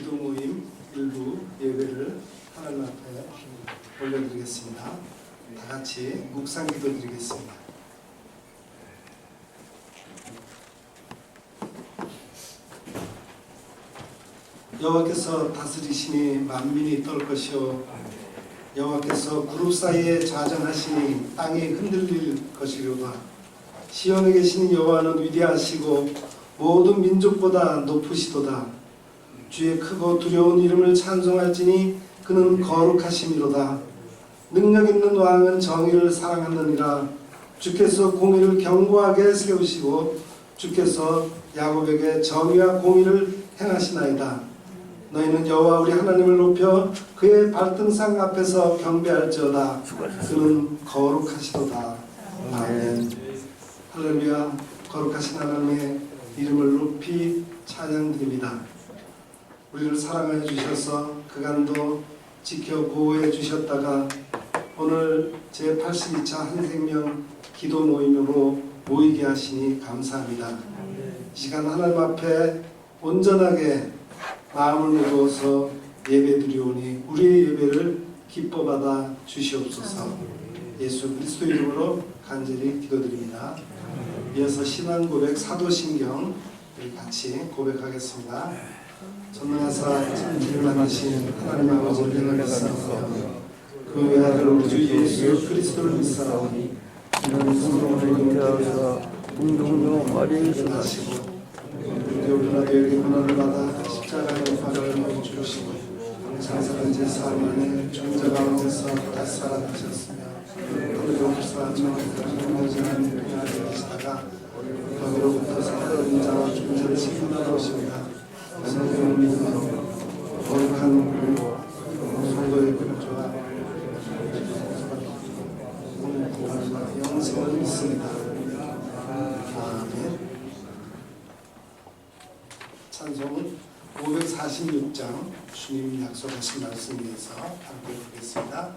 기도 모임 일부 예배를 하나님 앞에 올려드리겠습니다. 다 같이 묵상 기도 드리겠습니다. 여호와께서 다스리시니 만민이 떨 것이요 여호와께서 구름 사이에 좌정하시니 땅이 흔들릴 것이로다. 시온에 계시는 여호와는 위대하시고 모든 민족보다 높으시도다. 주의 크고 두려운 이름을 찬송할지니 그는 거룩하심이로다. 능력 있는 왕은 정의를 사랑하느니라. 주께서 공의를 견고하게 세우시고 주께서 야곱에게 정의와 공의를 행하시나이다. 너희는 여호와 우리 하나님을 높여 그의 발등상 앞에서 경배할지어다. 그는 거룩하시도다. 아멘. 할렐루야. 거룩하신 하나님의 이름을 높이 찬양드립니다. 우리를 사랑해 주셔서 그간도 지켜 보호해 주셨다가 오늘 제82차 한생명 기도 모임으로 모이게 하시니 감사합니다. 이 시간 하나님 앞에 온전하게 마음을 모두어서 예배드리오니 우리의 예배를 기뻐 받아 주시옵소서. 예수 그리스도 이름으로 간절히 기도드립니다. 이어서 신앙 고백 사도신경 우리 같이 고백하겠습니다. 전능하사 천지를 만드신 하나님 아버지를 믿사오며 그 외아들 우리 주 예수 그리스도를 믿사오니 이는 성령으로 잉태하사 공동정 마리에서 나시고 우리가 너에게 고난을 받아 십자가의 발을 주시고 장사된 제 사흘 만에 존재 가운데서 다시 살아나셨으며 그리고 불사 정확한 평안을 계시다가 거기로부터 살아난 자와 존재를 지켜나가 오십니다. 성경을 믿으며 거룩한 성도의 교조와 영생을 믿습니다. 아멘. 찬송은 546장 주님 약속하신 말씀에서 함께 보겠습니다.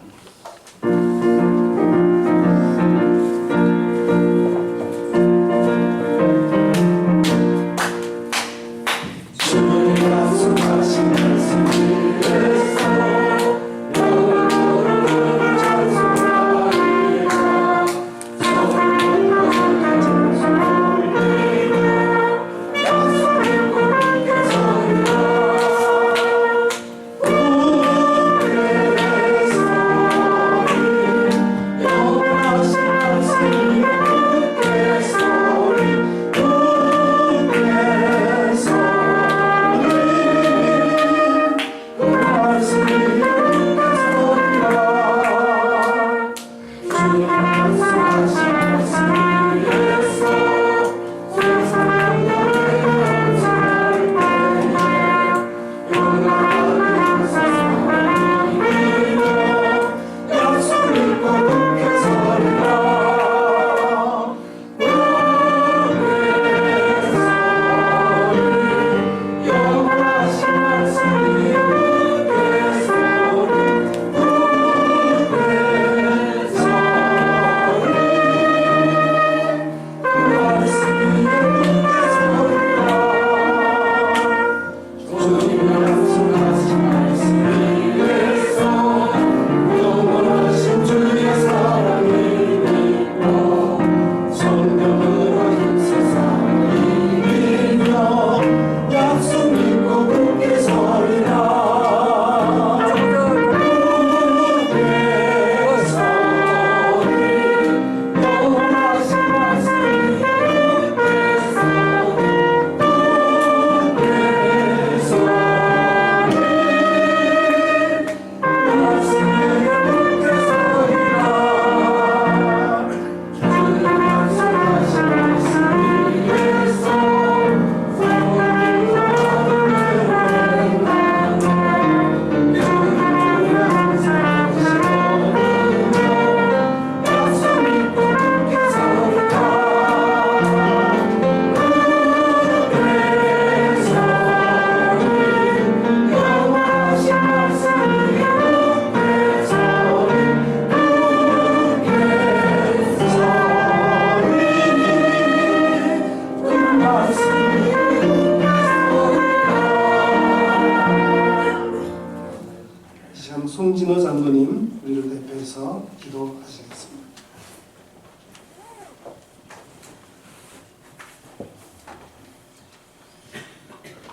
송진호 장로님 우리를 대표해서 기도하시겠습니다.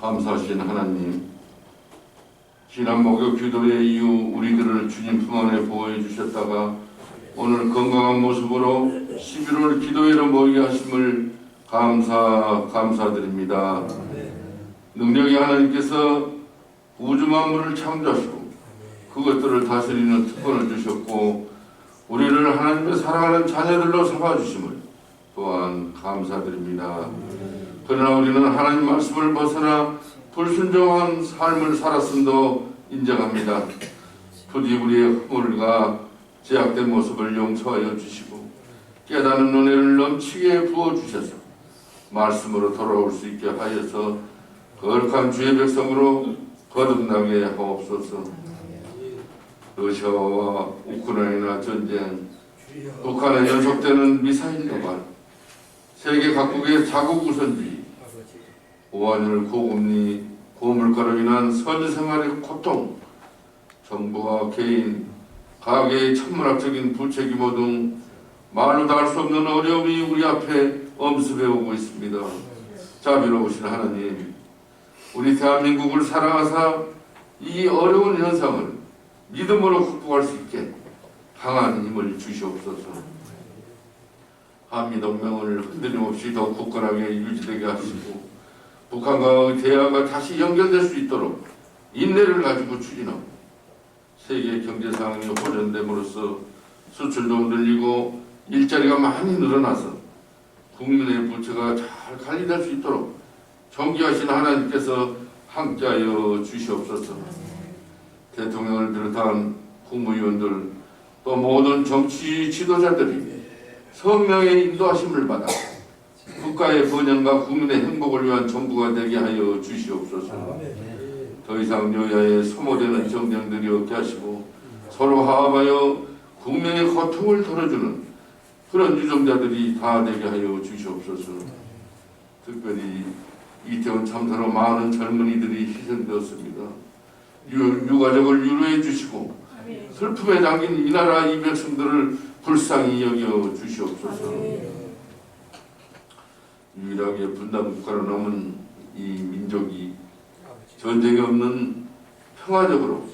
감사하신 하나님, 지난 목요 기도회 이후 우리들을 주님 품 안에 보호해 주셨다가 오늘 건강한 모습으로 11월 기도회로 모이게 하심을 감사드립니다. 능력의 하나님께서 우주 만물을 창조하시고 그것들을 다스리는 특권을 주셨고 우리를 하나님의 사랑하는 자녀들로 삼아주심을 또한 감사드립니다. 그러나 우리는 하나님 말씀을 벗어나 불순종한 삶을 살았음도 인정합니다. 부디 우리의 허물과 제약된 모습을 용서하여 주시고 깨닫는 은혜를 넘치게 부어주셔서 말씀으로 돌아올 수 있게 하여서 거룩한 주의 백성으로 거듭나게 하옵소서. 러시아와 우크라이나 전쟁, 북한에 연속되는 미사일 도발, 세계 각국의 자국 우선주의, 오한율 고금리, 고물가로 인한 선생활의 고통, 정부와 개인, 가계의 천문학적인 부채 규모 등 말로 다 할 수 없는 어려움이 우리 앞에 엄습해 오고 있습니다. 자비로우신 하나님, 우리 대한민국을 사랑하사 이 어려운 현상을 믿음으로 극복할 수 있게 강한 힘을 주시옵소서. 한미동맹을 흔들림 없이 더욱 굳건하게 유지되게 하시고 북한과의 대화가 다시 연결될 수 있도록 인내를 가지고 추진하고 세계 경제 상황이 호전됨으로써 수출도 늘리고 일자리가 많이 늘어나서 국민의 부채가 잘 관리될 수 있도록 존귀하신 하나님께서 함께하여 주시옵소서. 대통령을 비롯한 국무위원들 또 모든 정치 지도자들이 성령의 인도하심을 받아 국가의 번영과 국민의 행복을 위한 정부가 되게 하여 주시옵소서. 더 이상 여야의 소모되는 정쟁들이 없게 하시고 서로 화합하여 국민의 고통을 덜어주는 그런 유정자들이 다 되게 하여 주시옵소서. 특별히 이태원 참사로 많은 젊은이들이 희생되었습니다. 유가족을 위로해 주시고 슬픔에 잠긴 이 나라 이 백성들을 불쌍히 여겨 주시옵소서. 유일하게 분단 국가로 남은 이 민족이 전쟁이 없는 평화적으로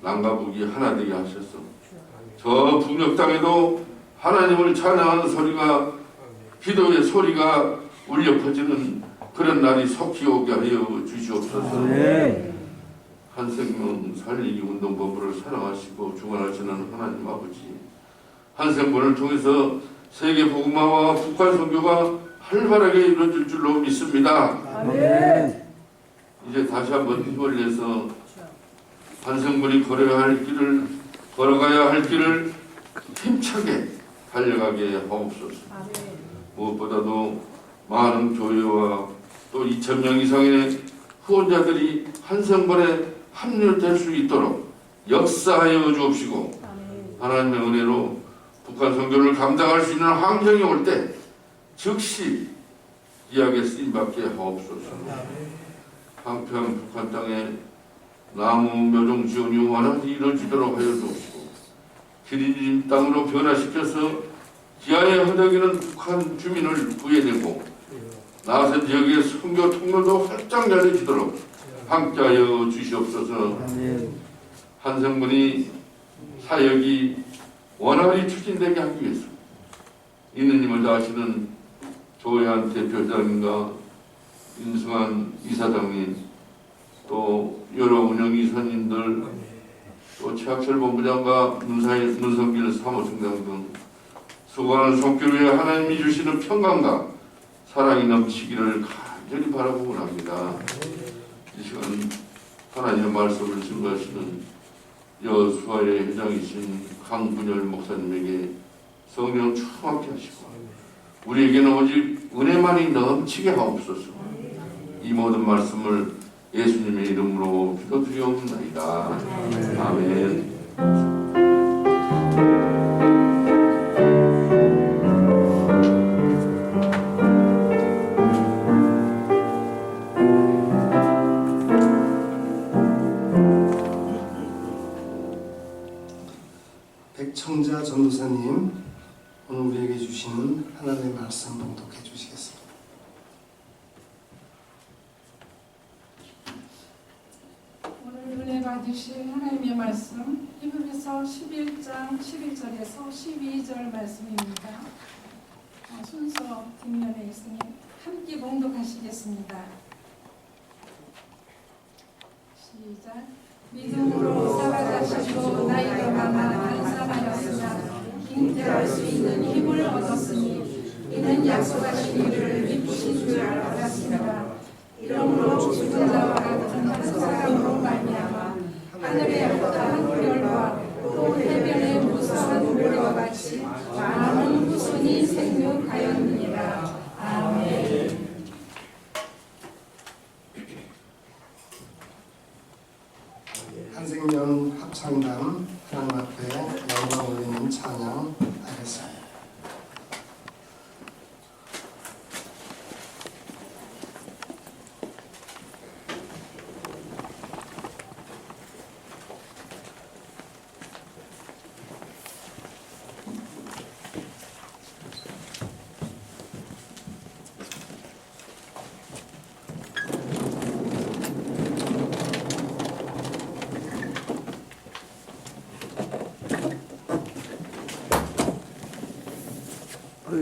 남과 북이 하나 되게 하셔서 저 북녘 땅에도 하나님을 찬양하는 소리가 기도의 소리가 울려 퍼지는 그런 날이 속히 오게 하여 주시옵소서. 한 생명 살리기 운동본부를 사랑하시고 중원하시는 하나님 아버지, 한 생본을 통해서 세계 복음화와 북한 선교가 활발하게 이루어질 줄로 믿습니다. 아멘. 이제 다시 한번 힘을 내서 한 생본이 걸어가야 할 길을 힘차게 달려가게 하옵소서. 무엇보다도 많은 교회와 또 2,000명 이상의 후원자들이 한 성번에 합류될 수 있도록 역사하여 주옵시고 하나님의 은혜로 북한 선교를 감당할 수 있는 환경이 올 때 즉시 이야기에 쓰임받게 하옵소서. 한편 북한 땅에 나무 묘종 지원이 원활히 이루어지도록 하여 주옵시고 기린진 땅으로 변화시켜서 기아에 허덕이는 북한 주민을 구해내고 나선 지역의 선교 통로도 활짝 열려지도록 함께하여 주시옵소서. 한 성분이 사역이 원활히 추진되게 하기 위해서 있는 힘을 다하시는 조혜한 대표장님과 임승환 이사장님 또 여러 운영이사님들 또 최학철 본부장과 문성길 사무총장 등 수고하는 손길에 하나님이 주시는 평강과 사랑이 넘치기를 간절히 바라보고 합니다. 이 시간 하나님의 말씀을 증거하시는 여수아의 회장이신 강분열 목사님에게 성령 충만케 하시고 우리에게는 오직 은혜만이 넘치게 하옵소서. 이 모든 말씀을 예수님의 이름으로 기도드리옵나이다. 아멘. 백청자 전도사님, 오늘 우리에게 주시는 하나님의 말씀 봉독해 주시겠습니다. 오늘 은혜 받으실 하나님의 말씀 히브리서 11장 11절에서 12절 말씀입니다. 순서 뒷면에 있으니 함께 봉독하시겠습니다. 시작. 믿음으로 살아가시고 나이가 많아 안산하였으나 잉태할 수 있는 힘을 얻었으니 이는 약속하신 이를 믿으신 줄 알았습니다. 이러므로 죽은 자와 같은 한 사람으로 말미암아 하늘의 어떠한 별과 또 해변의 무수한 모래와 같이 많은 후손이 생육하였느니라. 아멘. 한생명 합창단 하나님 앞에 영광 올리는 찬양 하겠습니다.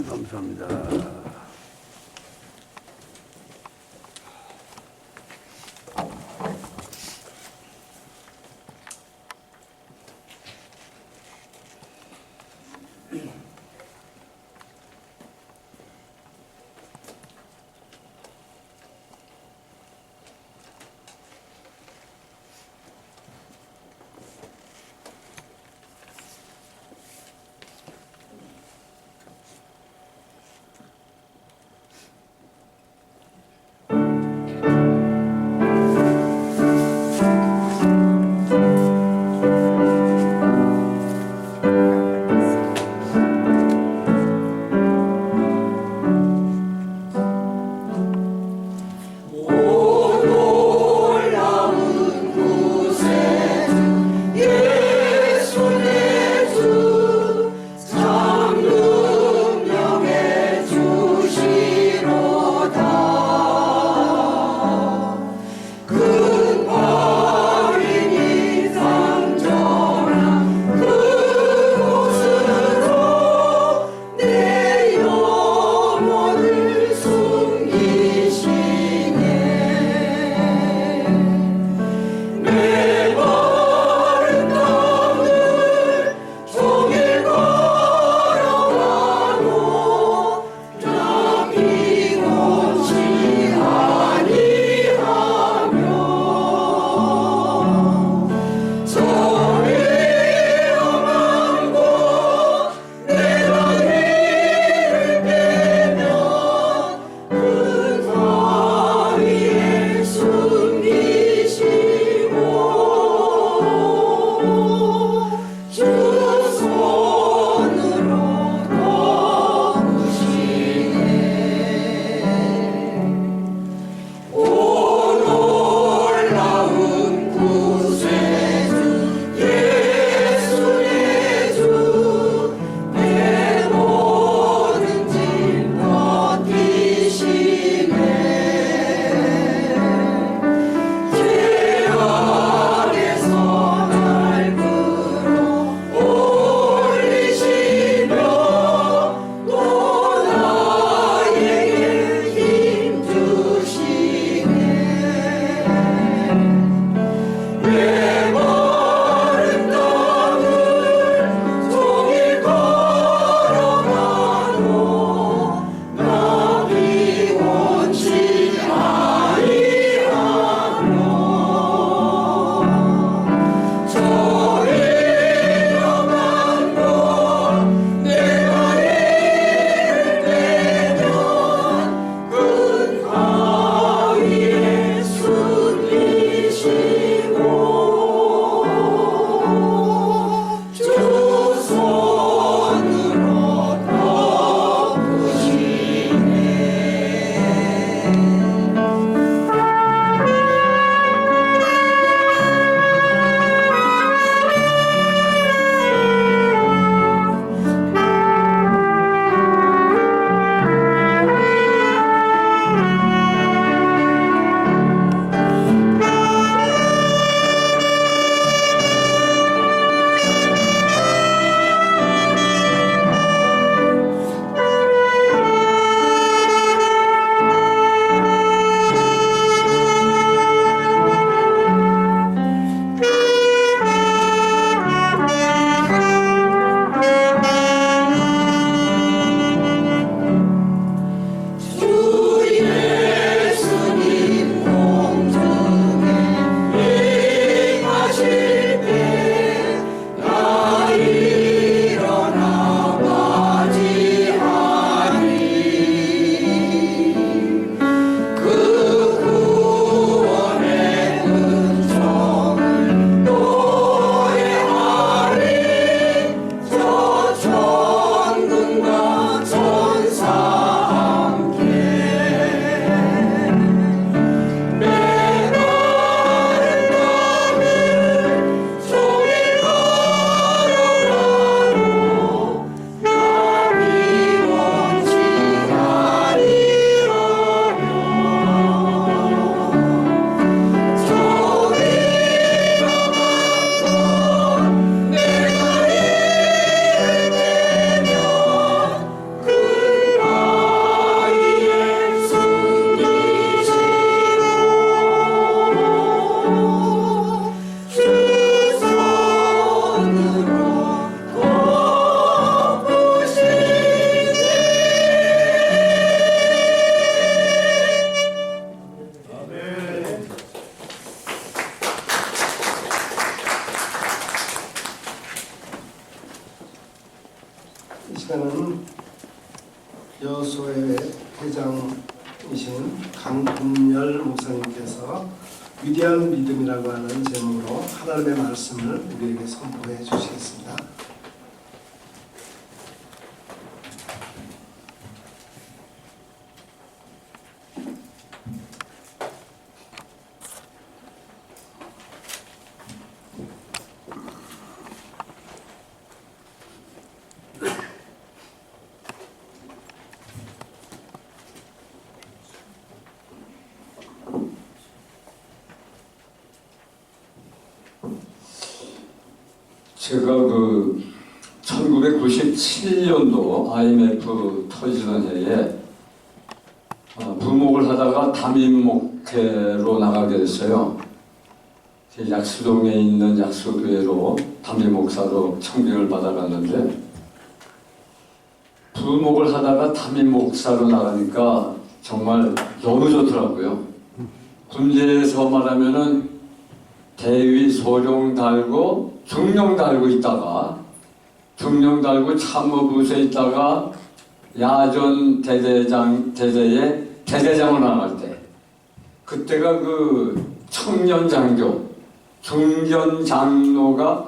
감사합니다. 네. 시간은 여수회 회장이신 강금열 목사님께서 위대한 믿음이라고 하는 제목으로 하나님의 말씀을 우리에게 선포해 주시겠습니다. 제가 1997년도 IMF 터지던 해에 부목을 하다가 담임 목회로 나가게 됐어요. 약수동에 있는 약수교회로 담임 목사로 청빙을 받아갔는데, 부목을 하다가 담임 목사로 나가니까 정말 너무 좋더라고요. 군대에서 말하면은 대위 소령 달고 중령 달고 있다가, 중령 달고 참모부서에 있다가 야전 대대에 대대장으로 나갈 때, 그때가 청년 장교, 중견 장교가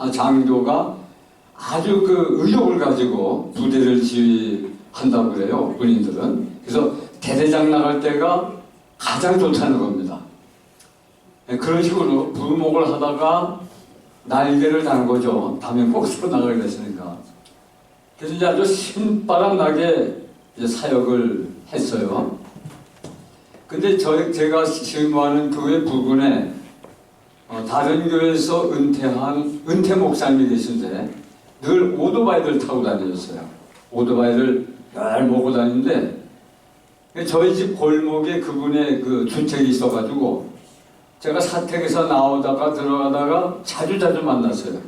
아주 의욕을 가지고 부대를 지휘한다고 그래요, 군인들은. 그래서 대대장 나갈 때가 가장 좋다는 겁니다. 그런 식으로 부목을 하다가 날개를 단 거죠. 담임 목사로 나가게 됐으니까. 그래서 이제 아주 신바람 나게 이제 사역을 했어요. 근데 제가 실무하는 교회 부근에 다른 교회에서 은퇴 목사님이 계신데 늘 오토바이를 타고 다녔어요. 오토바이를 늘 모고 다니는데, 저희 집 골목에 그분의 주택이 있어가지고 제가 사택에서 나오다가 들어가다가 자주 만났어요.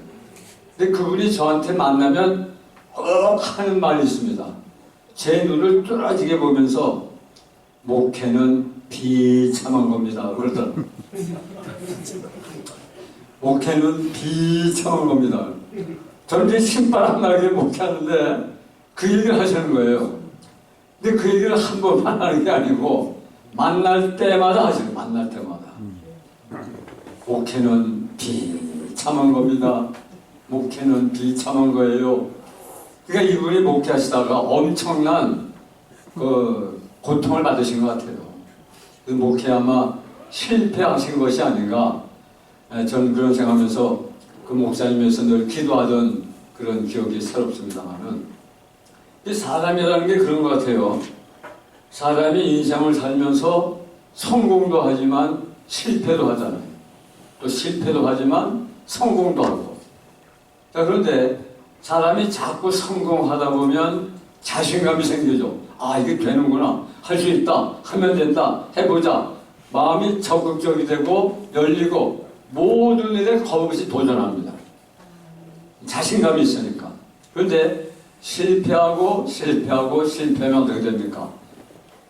근데 그분이 저한테 만나면 하는 말이 있습니다. 제 눈을 뚫어지게 보면서 목회는 비참한 겁니다, 그러더라고요. 목회는 비참한 겁니다. 저는 이제 신바람 나게 목회하는데 그 얘기를 하시는 거예요. 근데 그 얘기를 한 번만 하는 게 아니고 만날 때마다 하시는, 만날 때마다. 목회는 비참한 겁니다. 목회는 비참한 거예요. 그러니까 이분이 목회하시다가 엄청난 고통을 받으신 것 같아요. 그 목회 아마 실패하신 것이 아닌가, 저는 그런 생각하면서 그 목사님에서 늘 기도하던 그런 기억이 새롭습니다만은, 사람이라는 게 그런 것 같아요. 사람이 인생을 살면서 성공도 하지만 실패도 하잖아요. 또 실패도 하지만 성공도 하고. 자, 그런데 사람이 자꾸 성공하다 보면 자신감이 생기죠. 아, 이게 되는구나. 할 수 있다. 하면 된다. 해보자. 마음이 적극적이 되고 열리고 모든 일에 겁없이 도전합니다. 자신감이 있으니까. 그런데 실패하면 어떻게 됩니까?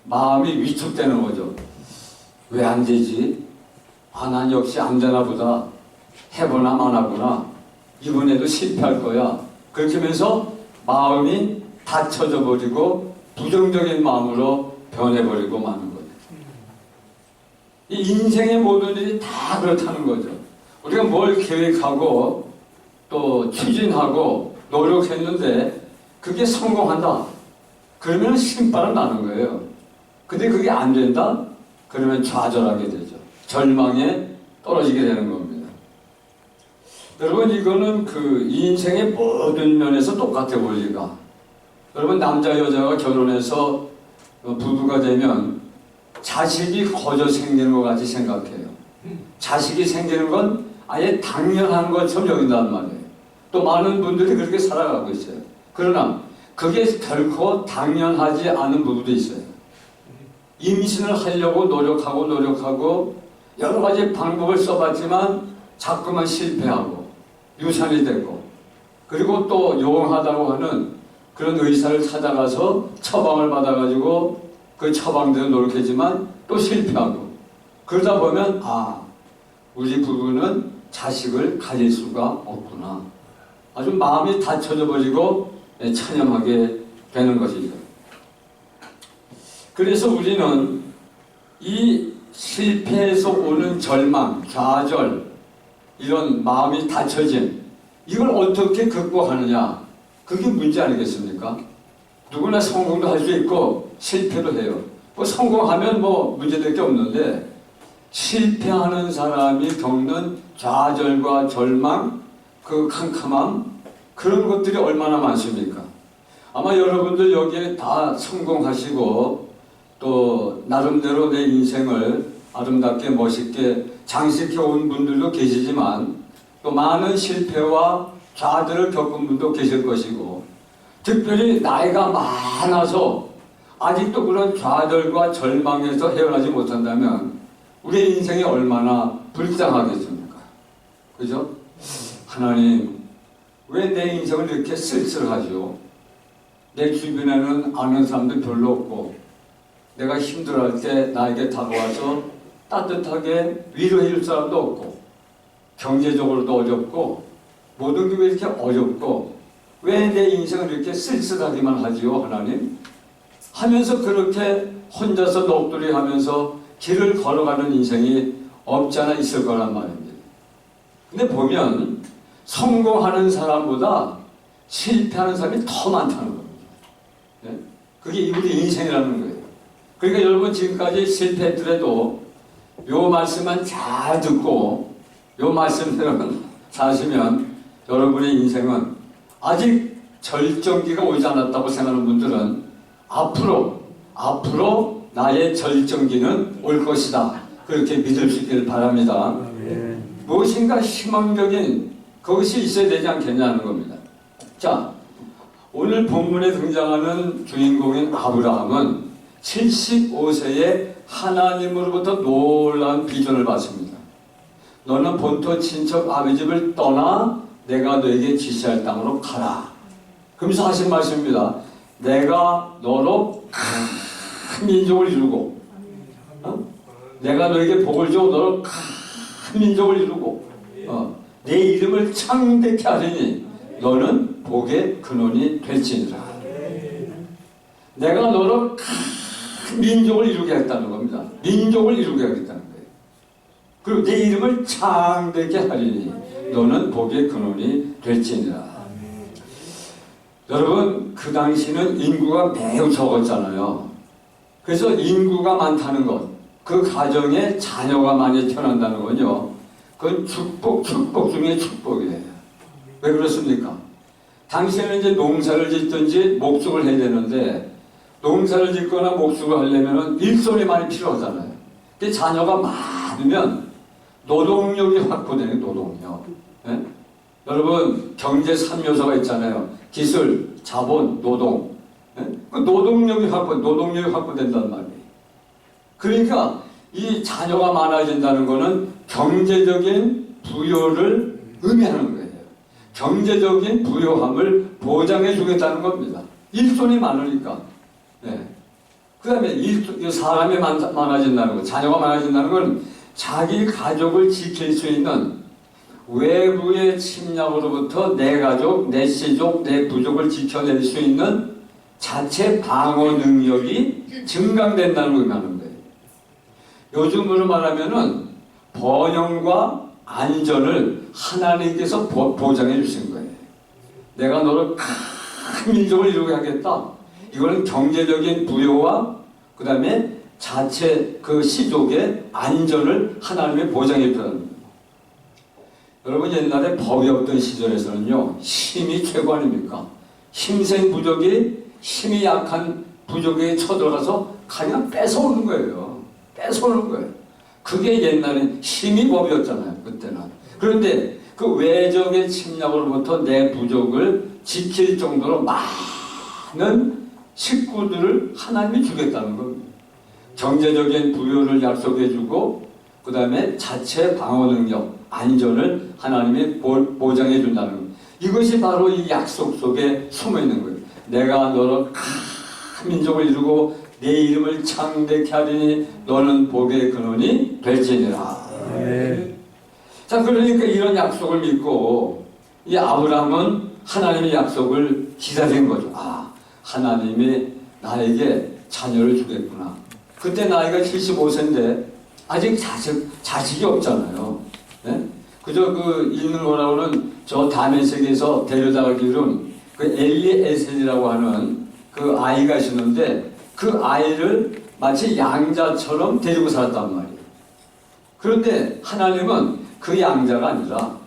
마음이 위축되는 거죠. 왜 안 되지? 난 역시 안 되나 보다. 해보나 마나구나. 이번에도 실패할 거야. 그렇게 하면서 마음이 닫혀져 버리고 부정적인 마음으로 변해버리고 마는 거예요. 이 인생의 모든 일이 다 그렇다는 거죠. 우리가 뭘 계획하고 또 추진하고 노력했는데 그게 성공한다. 그러면 신바람 나는 거예요. 근데 그게 안 된다? 그러면 좌절하게 되죠. 절망에 떨어지게 되는 겁니다. 여러분, 이거는 인생의 모든 면에서 똑같아 원리가. 여러분, 남자 여자가 결혼해서 부부가 되면 자식이 거저 생기는 것 같이 생각해요. 자식이 생기는 건 아예 당연한 것처럼 여긴단 말이에요. 또 많은 분들이 그렇게 살아가고 있어요. 그러나 그게 결코 당연하지 않은 부부도 있어요. 임신을 하려고 노력하고 여러 가지 방법을 써봤지만 자꾸만 실패하고 유산이 되고, 그리고 또 용하다고 하는 그런 의사를 찾아가서 처방을 받아가지고 그 처방대로 노력했지만 또 실패하고, 그러다 보면 우리 부부는 자식을 가질 수가 없구나. 아주 마음이 닫혀져 버리고 처념하게 되는 것이죠. 그래서 우리는 이 실패에서 오는 절망, 좌절, 이런 마음이 닫혀진 이걸 어떻게 극복하느냐, 그게 문제 아니겠습니까? 누구나 성공도 할 수 있고 실패도 해요. 뭐 성공하면 뭐 문제될 게 없는데 실패하는 사람이 겪는 좌절과 절망, 그 캄캄함, 그런 것들이 얼마나 많습니까? 아마 여러분들 여기에 다 성공하시고 또 나름대로 내 인생을 아름답게 멋있게 장식해 온 분들도 계시지만 또 많은 실패와 좌절을 겪은 분도 계실 것이고, 특별히 나이가 많아서 아직도 그런 좌절과 절망에서 헤어나지 못한다면 우리의 인생이 얼마나 불쌍하겠습니까? 그죠? 하나님, 왜 내 인생을 이렇게 쓸쓸하죠? 내 주변에는 아는 사람도 별로 없고 내가 힘들어할 때 나에게 다가와서 따뜻하게 위로해 줄 사람도 없고 경제적으로도 어렵고 모든 게 왜 이렇게 어렵고 왜 내 인생을 이렇게 쓸쓸하기만 하지요, 하나님? 하면서 그렇게 혼자서 넋두리 하면서 길을 걸어가는 인생이 없지 않아 있을 거란 말입니다. 근데 보면 성공하는 사람보다 실패하는 사람이 더 많다는 겁니다. 네? 그게 우리 인생이라는 거예요. 그러니까 여러분 지금까지 실패했더라도 요 말씀만 잘 듣고 요 말씀대로 사시면 여러분의 인생은 아직 절정기가 오지 않았다고 생각하는 분들은 앞으로 나의 절정기는 올 것이다, 그렇게 믿을 수 있기를 바랍니다. 무엇인가 희망적인 그것이 있어야 되지 않겠냐는 겁니다. 자, 오늘 본문에 등장하는 주인공인 아브라함은 75세에 하나님으로부터 놀라운 비전을 받습니다. 너는 본토 친척 아비 집을 떠나 내가 너에게 지시할 땅으로 가라. 그러면서 하신 말씀입니다. 내가 너로 큰 민족을 이루고, 내가 너에게 복을 주고 너로 큰 민족을 이루고, 내 이름을 창대케 하리니 너는 복의 근원이 될지니라. 내가 너로 큰 민족을 이루게 하겠다는 겁니다. 민족을 이루게 하겠다는 거예요. 그리고 내 이름을 창대케 하리니 너는 복의 근원이 될지니라. 여러분, 그 당시는 인구가 매우 적었잖아요. 그래서 인구가 많다는 것, 그 가정에 자녀가 많이 태어난다는 건요, 그건 축복 중에 축복이에요. 왜 그렇습니까? 당시에는 이제 농사를 짓든지 목축을 해야 되는데, 농사를 짓거나 목축을 하려면 일손이 많이 필요하잖아요. 근데 자녀가 많으면 노동력이 확보되는 노동력. 네? 여러분, 경제 3요소가 있잖아요. 기술, 자본, 노동. 네? 그 노동력이 확보된단 말이에요. 그러니까 이 자녀가 많아진다는 것은 경제적인 부여를 의미하는 거예요. 경제적인 부여함을 보장해 주겠다는 겁니다. 일손이 많으니까. 네. 그 다음에 사람이 많아진다는 것, 자녀가 많아진다는 건 자기 가족을 지킬 수 있는 외부의 침략으로부터 내 가족, 내 씨족, 내 부족을 지켜낼 수 있는 자체 방어 능력이 증강된다는 걸 의미하는 거예요. 요즘으로 말하면은 번영과 안전을 하나님께서 보장해 주신 거예요. 내가 너를 큰 민족을 이루게 하겠다. 이거는 경제적인 부여와 그 다음에 자체 그 시족의 안전을 하나님이 보장해 주는 거예요. 여러분, 옛날에 법이 없던 시절에서는요, 힘이 최고 아닙니까? 힘센 부족이 힘이 약한 부족에게 쳐들어가서 그냥 뺏어오는 거예요. 뺏어오는 거예요. 그게 옛날엔 힘이 법이었잖아요, 그때는. 그런데 그 외적의 침략으로부터 내 부족을 지킬 정도로 많은 식구들을 하나님이 주겠다는 겁니다. 경제적인 부여를 약속해주고 그 다음에 자체 방어 능력, 안전을 하나님이 보장해 준다는 겁니다. 이것이 바로 이 약속 속에 숨어 있는 거예요. 내가 너로 큰 민족을 이루고 내 이름을 창대케 하리니 너는 복의 근원이 될지니라. 네. 자, 그러니까 이런 약속을 믿고 이 아브라함은 하나님의 약속을 기다린 거죠. 하나님이 나에게 자녀를 주겠구나. 그때 나이가 75세인데 아직 자식이 없잖아요. 네? 그저 그 읽는 거라고는 저 다메섹에서 데려다가기로는 그 엘리에셀이라고 하는 그 아이가 있었는데 그 아이를 마치 양자처럼 데리고 살았단 말이에요. 그런데 하나님은 그 양자가 아니라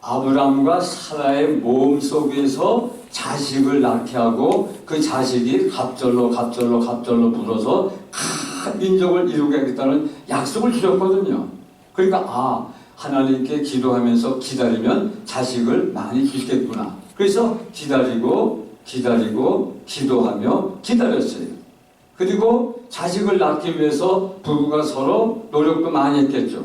아브람과 사라의 몸 속에서 자식을 낳게 하고 그 자식이 갑절로 불어서 큰 민족을 이루게 하겠다는 약속을 주셨거든요. 그러니까 하나님께 기도하면서 기다리면 자식을 많이 주시겠구나. 그래서 기다리고 기도하며 기다렸어요. 그리고 자식을 낳기 위해서 부부가 서로 노력도 많이 했겠죠.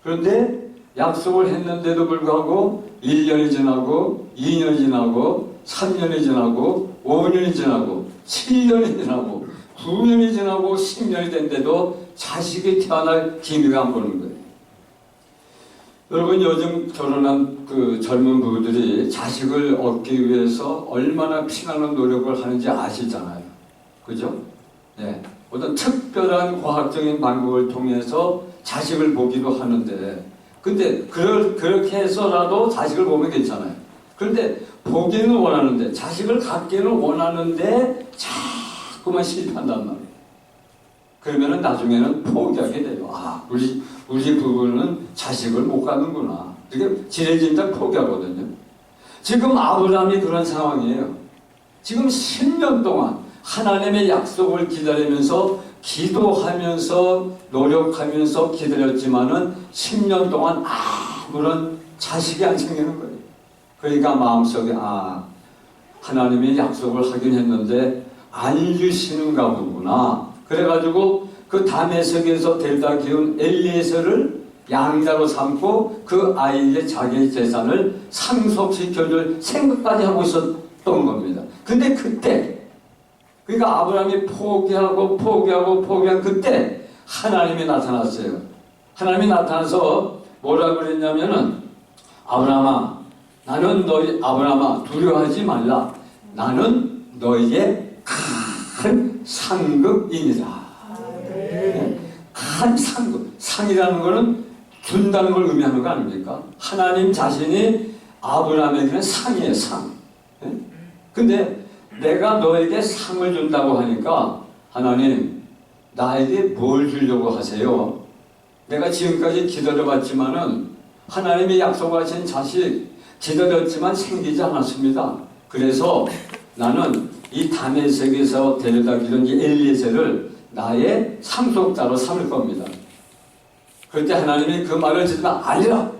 그런데 약속을 했는데도 불구하고 1년이 지나고 2년이 지나고 3년이 지나고 5년이 지나고 7년이 지나고 9년이 지나고 10년이 된데도 자식이 태어날 기미가 안 보는 거예요. 여러분 요즘 결혼한 그 젊은 부부들이 자식을 얻기 위해서 얼마나 피나는 노력을 하는지 아시잖아요. 그죠? 네. 어떤 특별한 과학적인 방법을 통해서 자식을 보기도 하는데 근데 그렇게 해서라도 자식을 보면 괜찮아요. 그런데 보기는 원하는데 자식을 갖기는 원하는데 자꾸만 실패한단 말이에요. 그러면 나중에는 포기하게 돼요. 우리 부부는 자식을 못 갖는구나. 이렇게 지레짐작 포기하거든요. 지금 아브라함이 그런 상황이에요. 지금 10년 동안 하나님의 약속을 기다리면서 기도하면서 노력하면서 기다렸지만은 10년 동안 아무런 자식이 안 생기는 거예요. 그러니까 마음속에 하나님의 약속을 하긴 했는데 안 주시는가 보구나. 그래가지고 그 다메섹에서 데려다 키운 엘리에셀을 양자로 삼고 그 아이의 자기 재산을 상속시켜줄 생각까지 하고 있었던 겁니다. 근데 그때 그러니까 아브라함이 포기한 그때 하나님이 나타났어요. 하나님이 나타나서 뭐라고 그랬냐면은 아브라함아 두려워하지 말라. 나는 너에게 큰 상급이니라. 큰 상급. 상이라는 것은 준다는 걸 의미하는 거 아닙니까? 하나님 자신이 아브라함에게는 상이에요, 상. 근데 내가 너에게 상을 준다고 하니까 하나님 나에게 뭘 주려고 하세요? 내가 지금까지 기다려봤지만은 하나님이 약속하신 자식 기다렸지만 생기지 않았습니다. 그래서 나는 이 다메섹에서 데려다 기른 이 엘리에셀을 나의 상속자로 삼을 겁니다. 그때 하나님이 그 말을 듣지만 아니라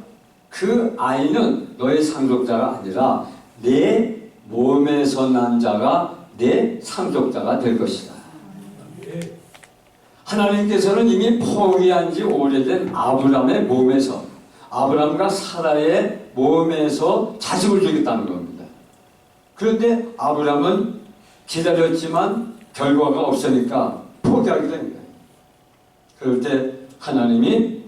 그 아이는 너의 상속자가 아니라 내 몸에서 난 자가 내 상속자가 될 것이다. 하나님께서는 이미 포기한 지 오래된 아브라함의 몸에서 아브라함과 사라의 몸에서 자식을 주겠다는 겁니다. 그런데 아브라함은 기다렸지만 결과가 없으니까 포기하게 된 거예요. 그럴 때 하나님이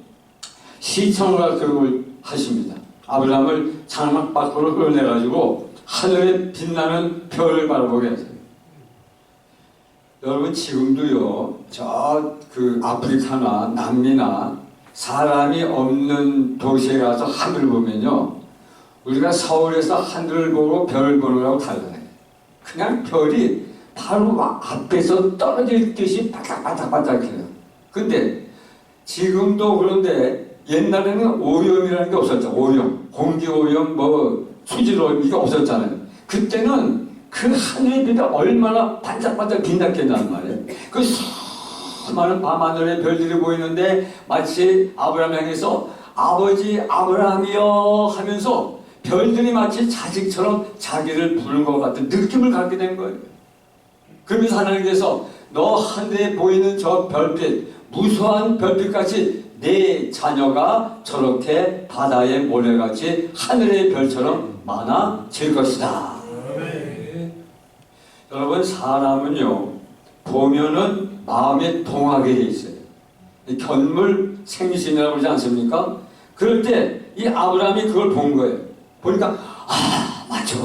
시청과 교육을 하십니다. 아브라함을 장막 밖으로 끌어내가지고 하늘에 빛나는 별을 바라보게 하세요. 여러분 지금도요 그 아프리카나 남미나 사람이 없는 도시에 가서 하늘을 보면요 우리가 서울에서 하늘을 보고 별을 보는 거하고 달라요. 그냥 별이 바로 앞에서 떨어질 듯이 바닥바닥바닥해요. 근데 지금도 그런데 옛날에는 오염이라는 게 없었죠. 오염, 공기오염, 수질오염 이게 없었잖아요. 그때는 그 하늘의 빛이 얼마나 반짝반짝 빛났겠단 말이에요. 그 수많은 밤하늘에 별들이 보이는데 마치 아브라함 향해서 아버지 아브라함이여 하면서 별들이 마치 자식처럼 자기를 부른 것 같은 느낌을 갖게 된 거예요. 그러면서 하나님께서 너 하늘에 보이는 저 별빛 무수한 별빛같이 내 자녀가 저렇게 바다의 모래같이 하늘의 별처럼 많아질 것이다. 여러분 사람은요 보면은 마음에 동하게 돼 있어요. 견물 생신이라고 그러지 않습니까? 그럴 때 이 아브라함이 그걸 본 거예요. 보니까 맞아.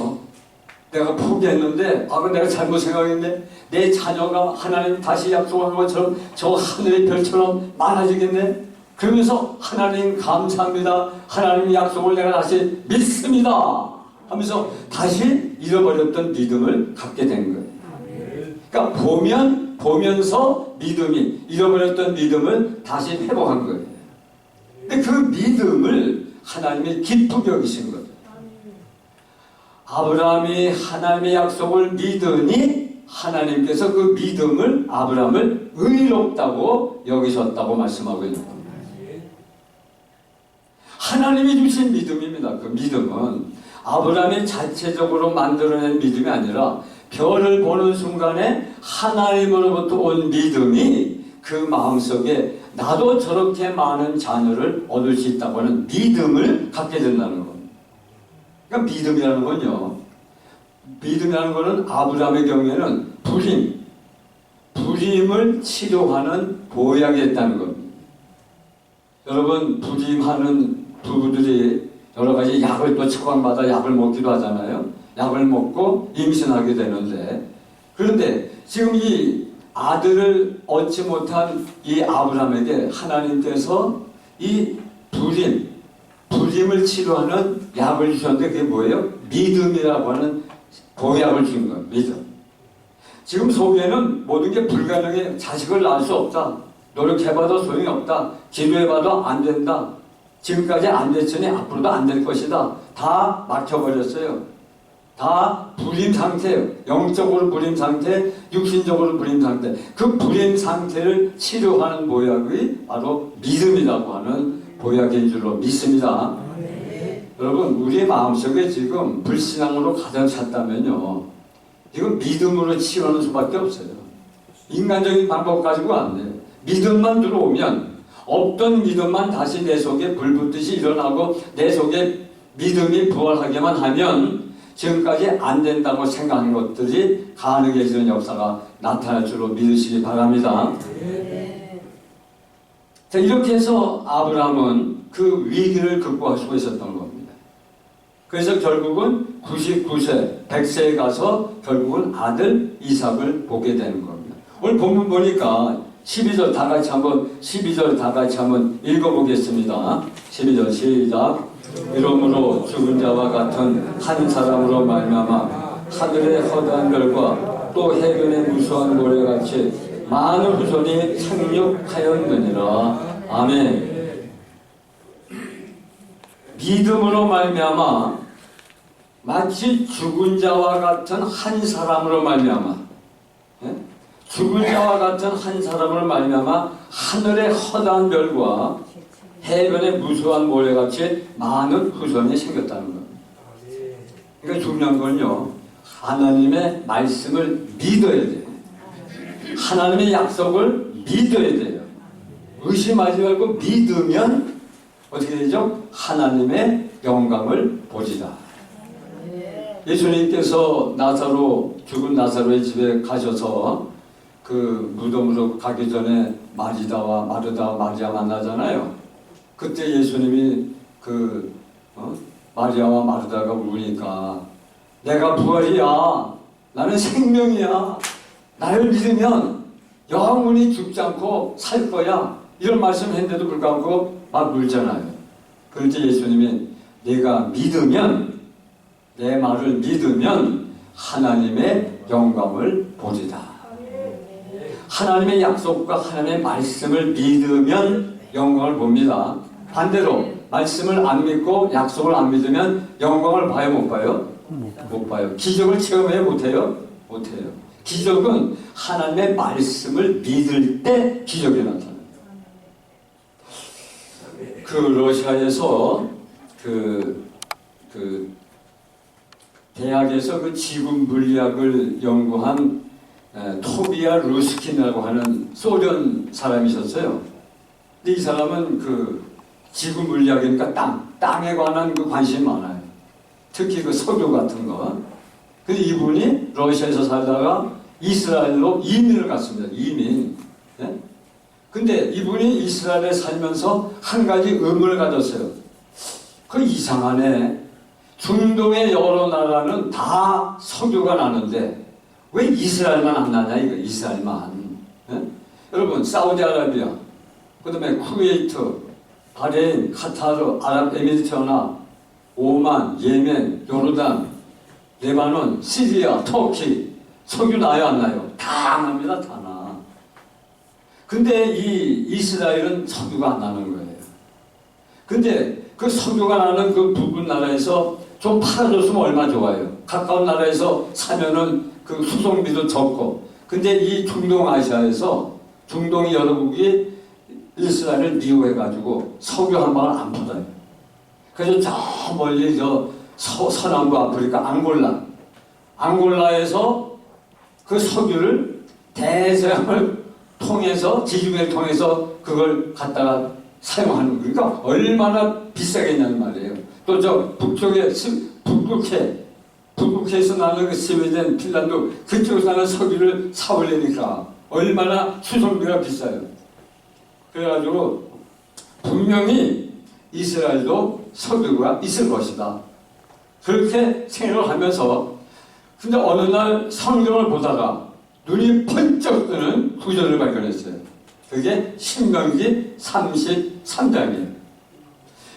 내가 포기했는데 내가 잘못 생각했네. 내 자녀가 하나님 다시 약속한 것처럼 저 하늘의 별처럼 많아지겠네. 그러면서 하나님 감사합니다. 하나님의 약속을 내가 다시 믿습니다 하면서 다시 잃어버렸던 믿음을 갖게 된 거예요. 그러니까 보면서 믿음이 잃어버렸던 믿음을 다시 회복한 거예요. 근데 그 믿음을 하나님이 기쁘게 여기신 거예요. 아브라함이 하나님의 약속을 믿으니 하나님께서 그 믿음을 아브라함을 의롭다고 여기셨다고 말씀하고 있는 겁니다. 하나님이 주신 믿음입니다. 그 믿음은 아브라함이 자체적으로 만들어낸 믿음이 아니라 별을 보는 순간에 하나님으로부터 온 믿음이 그 마음속에 나도 저렇게 많은 자녀를 얻을 수 있다고 하는 믿음을 갖게 된다는 겁니다. 그러니까 믿음이라는 건요. 믿음이라는 것은 아브라함의 경우에는 불임을 치료하는 보약이 있다는 겁니다. 여러분, 불임하는 부부들이 여러 가지 약을 또 처방받아 약을 먹기도 하잖아요. 약을 먹고 임신하게 되는데, 그런데 지금 이 아들을 얻지 못한 이 아브라함에게 하나님께서 이 불임을 치료하는 약을 주셨는데 그게 뭐예요? 믿음이라고 하는 보약을 준 거예요. 믿음. 지금 속에는 모든 게 불가능해. 자식을 낳을 수 없다. 노력해봐도 소용이 없다. 기도해봐도 안 된다. 지금까지 안 됐으니 앞으로도 안 될 것이다. 다 막혀버렸어요. 다 불임 상태예요. 영적으로 불임 상태, 육신적으로 불임 상태. 그 불임 상태를 치료하는 보약이 바로 믿음이라고 하는 보약인 줄로 믿습니다. 여러분, 우리의 마음속에 지금 불신앙으로 가득 찼다면요, 이건 믿음으로 치유하는 수밖에 없어요. 인간적인 방법 가지고 안 돼요. 믿음만 들어오면, 없던 믿음만 다시 내 속에 불붙듯이 일어나고 내 속에 믿음이 부활하게만 하면 지금까지 안 된다고 생각한 것들이 가능해지는 역사가 나타날 줄로 믿으시기 바랍니다. 자, 이렇게 해서 아브라함은 그 위기를 극복할 수 있었던 겁니다. 그래서 결국은 99세, 100세에 가서 결국은 아들 이삭을 보게 되는 겁니다. 오늘 본문 보니까 12절 다 같이 한번 읽어보겠습니다. 12절 시작. 이러므로 죽은 자와 같은 한 사람으로 말미암아 하늘의 허다한 별과 또 해변의 무수한 모래같이 많은 후손이 생육하였느니라. 아멘. 믿음으로 말미암아 마치 죽은 자와 같은 한 사람으로 말미암아, 죽은 자와 같은 한 사람으로 말미암아 하늘의 허다한 별과 해변의 무수한 모래같이 많은 후손이 생겼다는 겁니다. 그러니까 중요한 건요, 하나님의 말씀을 믿어야 돼요. 하나님의 약속을 믿어야 돼요. 의심하지 말고 믿으면 어떻게 되죠? 하나님의 영광을 보리라. 예수님께서 죽은 나사로의 집에 가셔서 그 무덤으로 가기 전에 마리다와 마르다, 마리아 만나잖아요. 그때 예수님이 마리아와 마르다가 울으니까 내가 부활이야. 나는 생명이야. 나를 믿으면 영원히 죽지 않고 살 거야. 이런 말씀했는데도 불구하고 막 울잖아요. 그럴 때 예수님이 내가 믿으면, 내 말을 믿으면 하나님의 영광을 보리다. 하나님의 약속과 하나님의 말씀을 믿으면 영광을 봅니다. 반대로 말씀을 안 믿고 약속을 안 믿으면 영광을 봐요, 못 봐요? 못 봐요. 기적을 체험해요, 못해요? 못해요. 기적은 하나님의 말씀을 믿을 때 기적이 나타나요. 그 러시아에서 대학에서 그 지구 물리학을 연구한 토비아 루스킨이라고 하는 소련 사람이셨어요. 근데 이 사람은 그 지구 물리학이니까 땅에 관한 그 관심이 많아요. 특히 그 석유 같은 거. 근데 이분이 러시아에서 살다가 이스라엘로 이민을 갔습니다. 이민. 네? 근데 이분이 이스라엘에 살면서 한 가지 의문을 가졌어요. 그 이상하네. 중동의 여러 나라는 다 석유가 나는데 왜 이스라엘만 안 나냐 이거 이스라엘만. 예? 여러분 사우디아라비아, 그다음에 쿠웨이트, 바레인, 카타르, 아랍에미리트나 오만, 예멘, 요르단, 레바논, 시리아, 터키 석유 나요 안 나요? 다 납니다. 다 나. 근데 이 이스라엘은 석유가 안 나는 거예요. 근데 그 석유가 나는 그 부분 나라에서 좀 팔아줬으면 얼마 좋아요. 가까운 나라에서 사면은 그 수송비도 적고. 근데 이 중동 아시아에서 중동의 여러국이 이스라엘을 미워해가지고 석유 한 방울 안 퍼다요. 그래서 저 멀리 저 서남부 아프리카 앙골라에서 그 석유를 대서양을 통해서 지중해를 통해서 그걸 갖다가 사용하는 거예요. 그러니까 얼마나 비싸겠냐는 말이에요. 또 저 북쪽에 북극해에서 나는 그 스웨덴, 핀란드 그쪽에서 나는 석유를 사올리니까 얼마나 수송비가 비싸요. 그래가지고 분명히 이스라엘도 석유가 있을 것이다. 그렇게 생각을 하면서 근데 어느 날 성경을 보다가 눈이 번쩍 뜨는 구절을 발견했어요. 그게 신명기 33장이에요.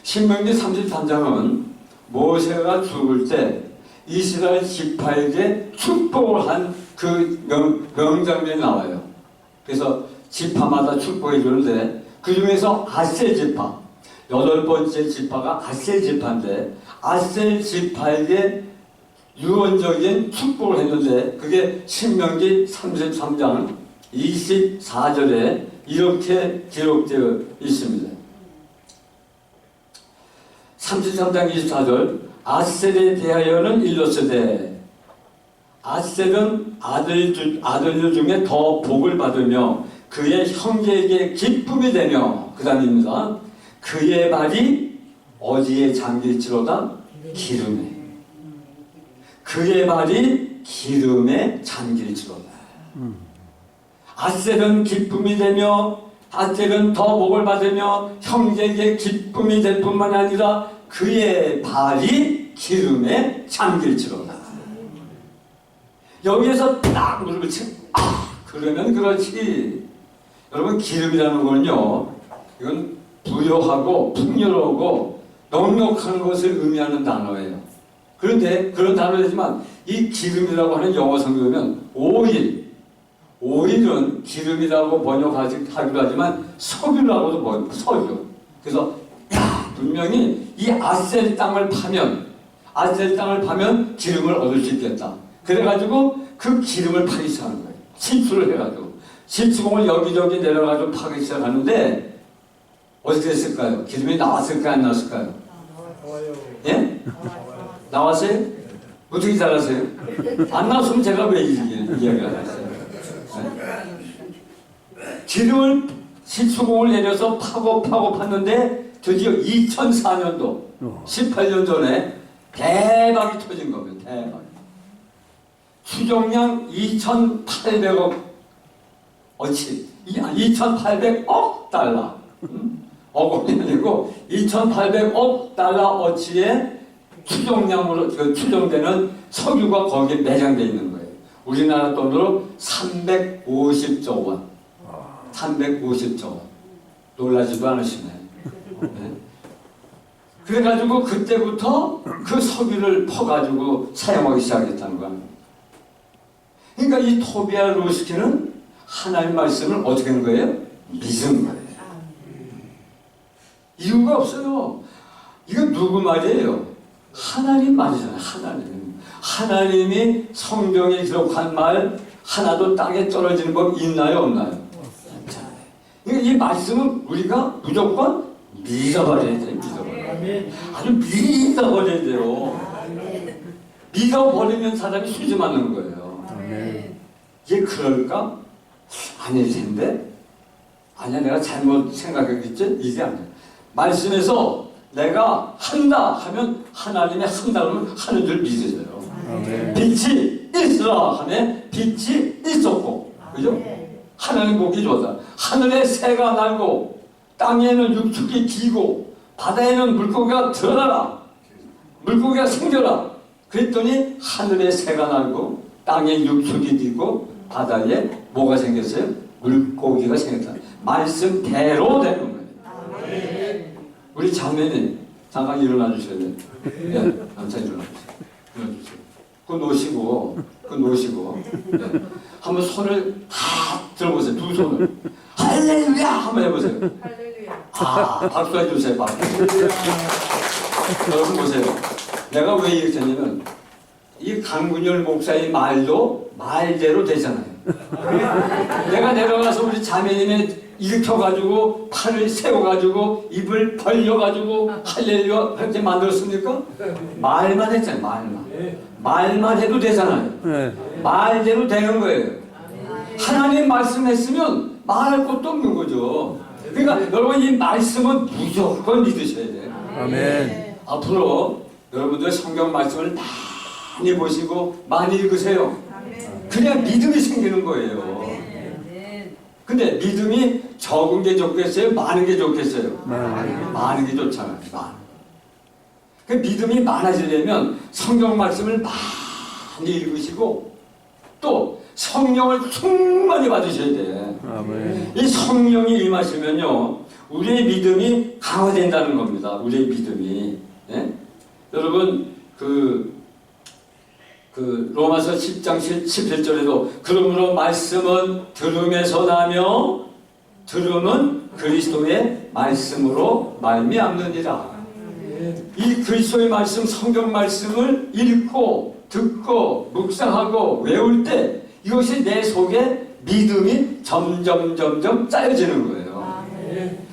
신명기 33장은 모세가 죽을 때 이스라엘 지파에게 축복을 한 그 명장면이 나와요. 그래서 지파마다 축복해 주는데 그 중에서 아셀 지파, 8번째 지파가 아셀 지파인데 아셀 지파에게 유언적인 축복을 했는데 그게 신명기 33장 24절에 이렇게 기록되어 있습니다. 33장 24절 아셀에 대하여는 일렀으되 아셀은 아들들 중에 더 복을 받으며 그의 형제에게 기쁨이 되며 그 다음입니다. 그의 발이 어디에 잠길지로다 기름에 그의 발이 기름에 잠길지로다. 아셀은 기쁨이 되며 아셀은 더 복을 받으며 형제에게 기쁨이 될 뿐만 아니라 그의 발이 기름에 잠길지로다. 여기에서 딱 무릎을 치고 그러면 그렇지. 여러분 기름이라는 거는요 이건 부요하고 풍요로우고 넉넉한 것을 의미하는 단어예요. 그런데 그런 단어이지만 이 기름이라고 하는 영어 성경은 오일은 기름이라고 번역하기도 하지만 석유라고도 번역, 석유. 그래서 분명히 이 아셀 땅을 파면 기름을 얻을 수 있겠다. 그래가지고 그 기름을 파기 시작하는 거예요. 침수를 해가지고 침수공을 여기저기 내려가지고 파기 시작하는데 어떻게 됐을까요? 기름이 나왔을까요? 안 나왔을까요? 예? 나왔어요? 어떻게 잘하세요? 안 나왔으면 제가 왜 이야기를 했어요? 기름을 침수공을 내려서 파고 팠는데 드디어 2004년도 18년 전에 대박이 터진 겁니다. 대박. 추정량 2,800억 어치 2,800억 달러 억원이 아니고 2,800억 달러 어치의 추정량으로 추정되는 석유가 거기에 매장되어 있는 거예요. 우리나라 돈으로 350조 원 350조 원 놀라지도 않으시네. 네. 그래가지고 그때부터 그 석유를 퍼가지고 사용하기 시작했다는 거예요. 그러니까 이 토비아 루스키는 하나님 말씀을 어떻게 한 거예요? 믿은 거예요. 이유가 없어요. 이건 누구 말이에요? 하나님 말이잖아요. 하나님이 성경에 기록한 말 하나도 땅에 떨어지는 법 있나요? 없나요? 그러니까 이 말씀은 우리가 무조건 믿어버려야 돼요. 아주 믿어버려야 돼요. 믿어버리면 사람이 수지 맞는 거예요. 이게 그럴까? 아닐 텐데? 아니야, 내가 잘못 생각했겠지? 이게 아니야. 말씀에서 내가 한다 하면 하나님이 한다 그러면 하는 줄 믿으세요. 빛이 있으라 하면 빛이 있었고, 그죠? 하나님 보기 좋다. 하늘에 새가 날고 땅에는 육축이 기고 바다에는 물고기가 들어가라. 물고기가 생겨라. 그랬더니 하늘에 새가 날고 땅에 육축이 되고 바다에 뭐가 생겼어요? 물고기가 생겼다. 말씀대로 되는 거예요. 우리 자매님 잠깐 일어나 주셔야 돼요. 예, 남자 일어나 주세요. 일어나 주세요. 그거 놓으시고 예. 한번 손을 다 들어보세요. 두 손을 할렐루야 한번 해보세요. 할렐루야. 아, 박수 해주세요. 박수. 여러분 보세요. 내가 왜 이렇게 했냐면 이 강군열 목사의 말도 말대로 되잖아요. 내가 내려가서 우리 자매님의 일으켜가지고 팔을 세워가지고 입을 벌려가지고 할렐루야 그렇게 만들었습니까? 말만 했잖아요. 말만 해도 되잖아요. 말대로 되는 거예요. 하나님 말씀했으면 말할 것도 없는 거죠. 그러니까 여러분 이 말씀은 무조건 믿으셔야 돼요. 아멘. 앞으로 여러분들 성경 말씀을 많이 보시고 많이 읽으세요. 그래야 믿음이 생기는 거예요. 근데 믿음이 적은 게 좋겠어요? 많은 게 좋겠어요? 많은 게 좋잖아요. 그 믿음이 많아지려면 성경 말씀을 많이 읽으시고 또 성령을 충만히 받으셔야 돼. 이 성령이 임하시면요 우리의 믿음이 강화된다는 겁니다. 우리의 믿음이. 예? 여러분 그 로마서 10장 17절에도 그러므로 말씀은 들음에서 나며 들음은 그리스도의 말씀으로 말미암느니라. 이 그리스도의 말씀, 성경 말씀을 읽고 듣고 묵상하고 외울 때 이것이 내 속에 믿음이 점점 짜여지는 거예요.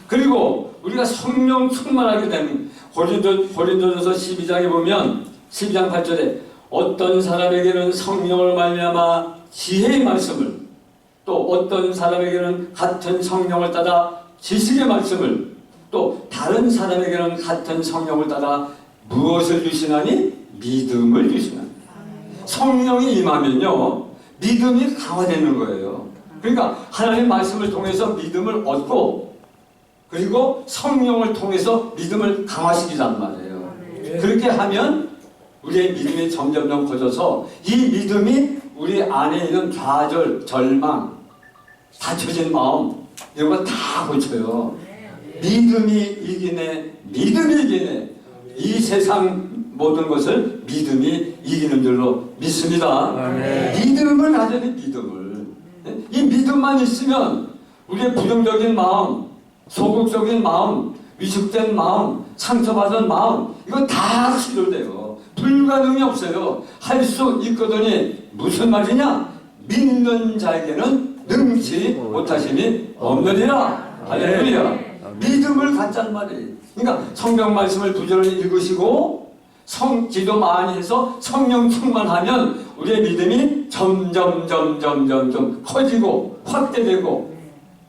그리고 우리가 성령 충만하게 되는 고린도전서 12장에 보면 12장 8절에 어떤 사람에게는 성령을 말미암아 지혜의 말씀을 또 어떤 사람에게는 같은 성령을 따라 지식의 말씀을 또 다른 사람에게는 같은 성령을 따라 무엇을 주시나니? 믿음을 주시나니. 성령이 임하면요 믿음이 강화되는 거예요. 그러니까 하나님 말씀을 통해서 믿음을 얻고 그리고 성령을 통해서 믿음을 강화시키란 말이에요. 그렇게 하면 우리의 믿음이 점점 커져서 이 믿음이 우리 안에 있는 좌절, 절망, 닫혀진 마음 이런 거 다 고쳐요. 믿음이 이기네. 이 세상 모든 것을 믿음이 이기는 줄로 믿습니다. 믿음을 가져야 돼. 믿음을. 이 믿음만 있으면 우리의 부정적인 마음, 소극적인 마음, 위축된 마음, 상처받은 마음 이거 다 치료돼요. 불가능이 없어요. 할 수 있거든요. 무슨 말이냐? 믿는 자에게는 능치 못하심이 없느니라. 할렐루야. 믿음을 갖자는 말이에요. 그러니까 성경 말씀을 부지런히 읽으시고 기도 많이 해서 성령 충만하면 우리의 믿음이 점점 커지고 확대되고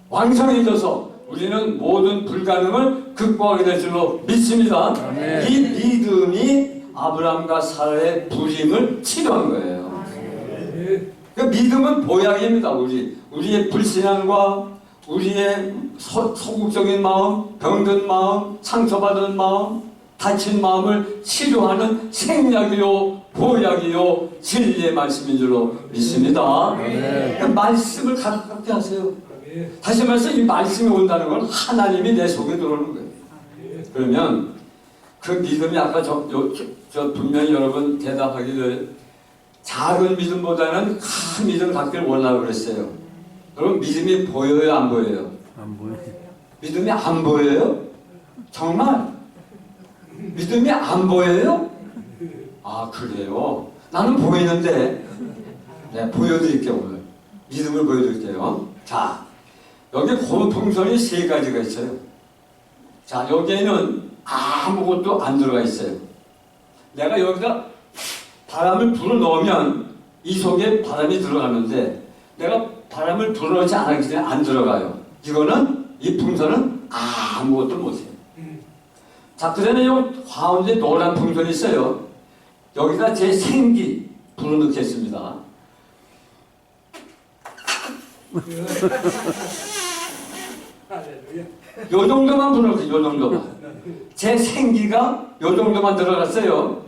왕성해져서 우리는 모든 불가능을 극복하게 될 줄로 믿습니다. 이 믿음이 아브라함과 사라의 불임을 치료한 거예요. 그 믿음은 보약입니다. 우리의 불신앙과 우리의 소극적인 마음, 병든 마음, 상처받은 마음, 다친 마음을 치료하는 생약이요, 보약이요, 진리의 말씀인 줄로 믿습니다. 그 말씀을 가깝게 하세요. 다시 말해서 이 말씀이 온다는 건 하나님이 내 속에 들어오는 거예요. 그러면 그 믿음이 아까 저 분명히 여러분 대답하기를 작은 믿음보다는 큰 믿음 갖기를 원하라고 그랬어요. 여러분 믿음이 보여요, 안 보여요? 안 보여요. 믿음이 안 보여요? 정말? 믿음이 안 보여요? 아 그래요? 나는 보이는데 네, 보여드릴게요. 오늘 믿음을 보여드릴게요. 자 여기 고풍선이 세 가지가 있어요. 자 여기에는 아무것도 안 들어가 있어요. 내가 여기다 바람을 불어넣으면 이 속에 바람이 들어가는데 내가 바람을 불어넣지 않기 때문에 안 들어가요. 이 풍선은 아무것도 못해요. 자, 그 다음에 여기 가운데 노란 풍선이 있어요. 여기다 제 생기 불어넣겠습니다. 요 정도만 불어넣겠어요. 요 정도만. 제 생기가 요 정도만 들어갔어요.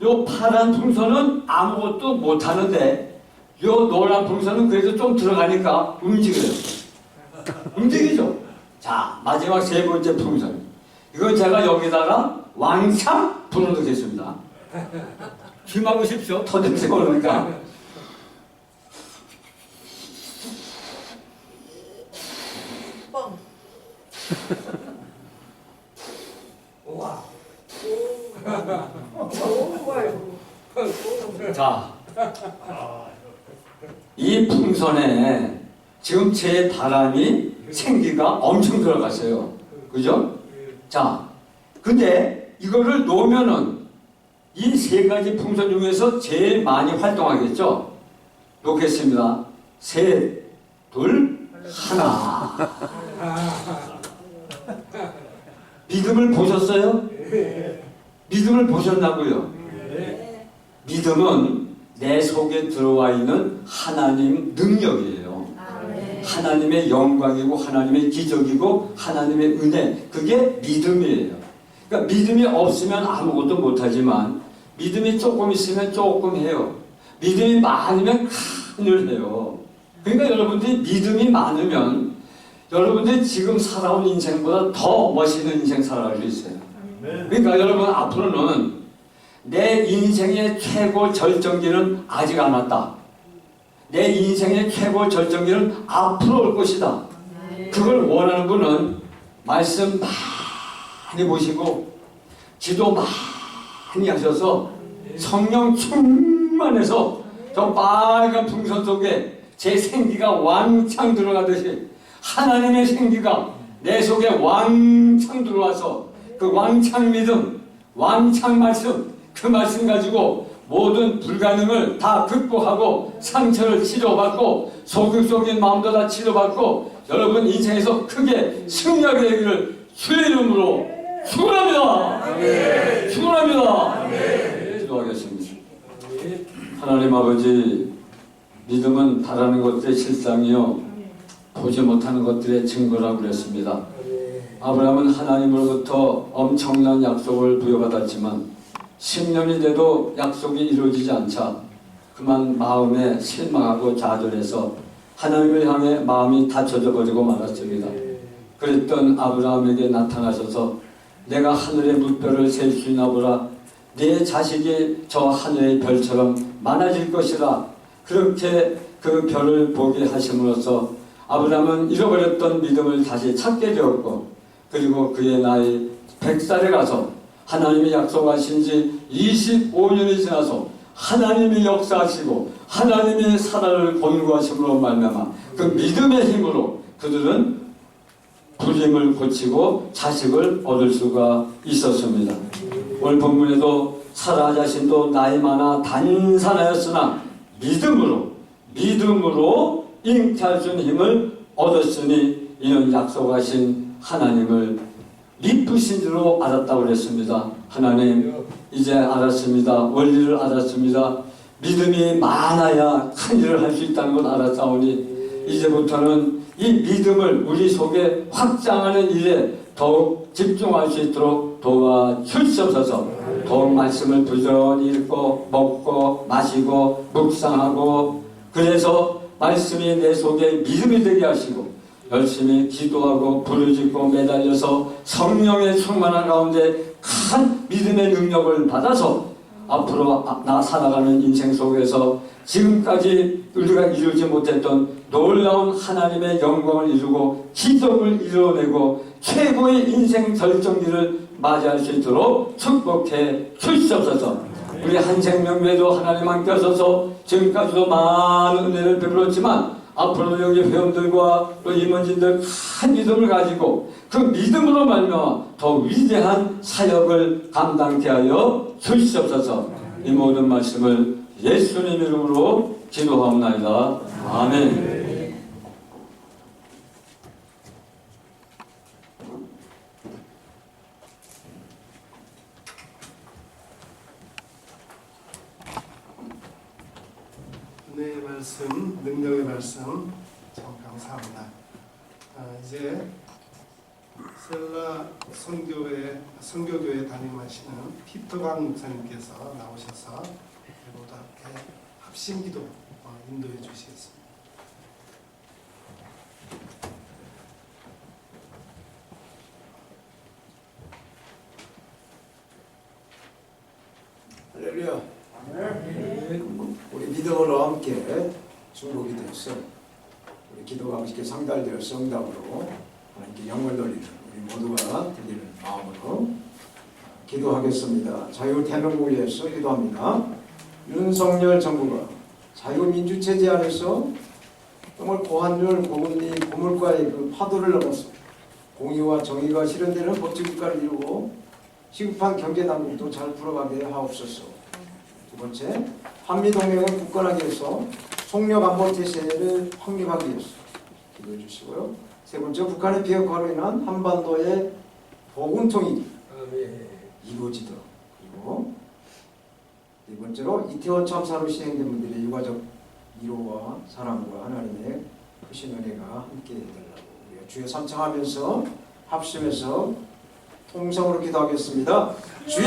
요 파란 풍선은 아무것도 못하는데 요 노란 풍선은 그래도 좀 들어가니까 움직여요. 움직이죠. 자, 마지막 세 번째 풍선. 이건 제가 여기다가 왕창 불어넣겠습니다. 조심하십시오. 터질지 모르니까. 뻥. 우와. 자, 이 풍선에 지금 제 바람이 생기가 엄청 들어갔어요. 그죠? 자, 근데 이거를 놓으면은 이 세 가지 풍선 중에서 제일 많이 활동하겠죠? 놓겠습니다. 셋, 둘, 하나. 믿음을 보셨어요? 믿음을 보셨나고요? 믿음은 내 속에 들어와 있는 하나님 능력이에요. 하나님의 영광이고 하나님의 기적이고 하나님의 은혜, 그게 믿음이에요. 그러니까 믿음이 없으면 아무것도 못하지만 믿음이 조금 있으면 조금 해요. 믿음이 많으면 큰일 해요. 그러니까 여러분들이 믿음이 많으면 여러분들이 지금 살아온 인생보다 더 멋있는 인생 살아갈 수 있어요. 그러니까 여러분 앞으로는 내 인생의 최고 절정기는 아직 안 왔다. 내 인생의 최고 절정기는 앞으로 올 것이다. 그걸 원하는 분은 말씀 많이 보시고 기도 많이 하셔서 성령 충만해서 저 빨간 풍선 속에 제 생기가 왕창 들어가듯이 하나님의 생기가 내 속에 왕창 들어와서 그 왕창 믿음, 왕창 말씀, 그 말씀 가지고 모든 불가능을 다 극복하고 상처를 치료받고 소극적인 마음도 다 치료받고 여러분 인생에서 크게 승리하게 되기를 주의 이름으로 축원합니다. 축원합니다. 기도하겠습니다. 하나님 아버지, 믿음은 바라는 것들의 실상이요 보지 못하는 것들의 증거라고 그랬습니다. 아브라함은 하나님으로부터 엄청난 약속을 부여받았지만 10년이 돼도 약속이 이루어지지 않자 그만 마음에 실망하고 좌절해서 하나님을 향해 마음이 닫혀져 버리고 말았습니다. 그랬던 아브라함에게 나타나셔서 내가 하늘의 물별을 셀 수 있나 보라. 네 자식이 저 하늘의 별처럼 많아질 것이라. 그렇게 그 별을 보게 하심으로써 아브라함은 잃어버렸던 믿음을 다시 찾게 되었고 그리고 그의 나이 100살에 가서 하나님이 약속하신 지 25년이 지나서 하나님이 역사하시고 하나님이 사람을 권고하심으로 말미암아 그 믿음의 힘으로 그들은 부임을 고치고 자식을 얻을 수가 있었습니다. 오늘 본문에도 사라 자신도 나이 많아 단산하였으나 믿음으로 잉태할 수 있는 힘을 얻었으니 이는 약속하신 하나님을 미쁘신 줄로 알았다고 그랬습니다. 하나님 이제 알았습니다. 원리를 알았습니다. 믿음이 많아야 큰 일을 할 수 있다는 걸 알았사오니 이제부터는 이 믿음을 우리 속에 확장하는 일에 더욱 집중할 수 있도록 도와주시옵소서. 더욱 말씀을 부지런히 읽고 먹고 마시고 묵상하고 그래서 말씀이 내 속에 믿음이 되게 하시고 열심히 기도하고 부르짖고 매달려서 성령의 충만한 가운데 큰 믿음의 능력을 받아서 앞으로 나 살아가는 인생 속에서 지금까지 우리가 이루지 못했던 놀라운 하나님의 영광을 이루고 기적을 이루어내고 최고의 인생 절정기를 맞이할 수 있도록 축복해 주시옵소서. 우리 한생명회도 하나님 함께 하셔서 지금까지도 많은 은혜를 베풀었지만 앞으로 여기 회원들과 또 임원진들 큰 믿음을 가지고 그 믿음으로 말미암아 더 위대한 사역을 감당케 하여 주시옵소서. 이 모든 말씀을 예수님 이름으로 기도하옵나이다. 아멘. 은혜의 말씀, 능력의 말씀 참 감사합니다. 이제 셀라 선교교회 담임하시는 피터강 목사님께서 나오셔서 모두 함께 합심기도 인도해 주시겠습니다. 할렐루야. 우리 믿음으로 함께 중보기도에서 우리 기도가 함께 상달되어 성답으로 하나님께 영광 돌리는 우리 모두가 드리는 마음으로 기도하겠습니다. 자유태명을 위해서 기도합니다. 윤석열 정부가 자유민주체제 안에서 정말 고환율, 고금리, 고물가의 그 파도를 넘어서 공의와 정의가 실현되는 법치국가를 이루고 시급한 경제당국도 잘 풀어가게 하옵소서. 두 번째, 한미동맹을 굳건하게 해서 속력안보체제를 확립하기 위해서 기도해 주시고요. 세 번째, 북한의 비핵화로 인한 한반도의 보훈통일이 이루어지도록. 그리고 네 번째로 이태원 참사로 시행된 분들의 유가족 위로와 사랑과 하나님의 크신 은혜가 함께 해달라고 우리가 주여 삼창하면서 합심해서 통성으로 기도하겠습니다. 주여!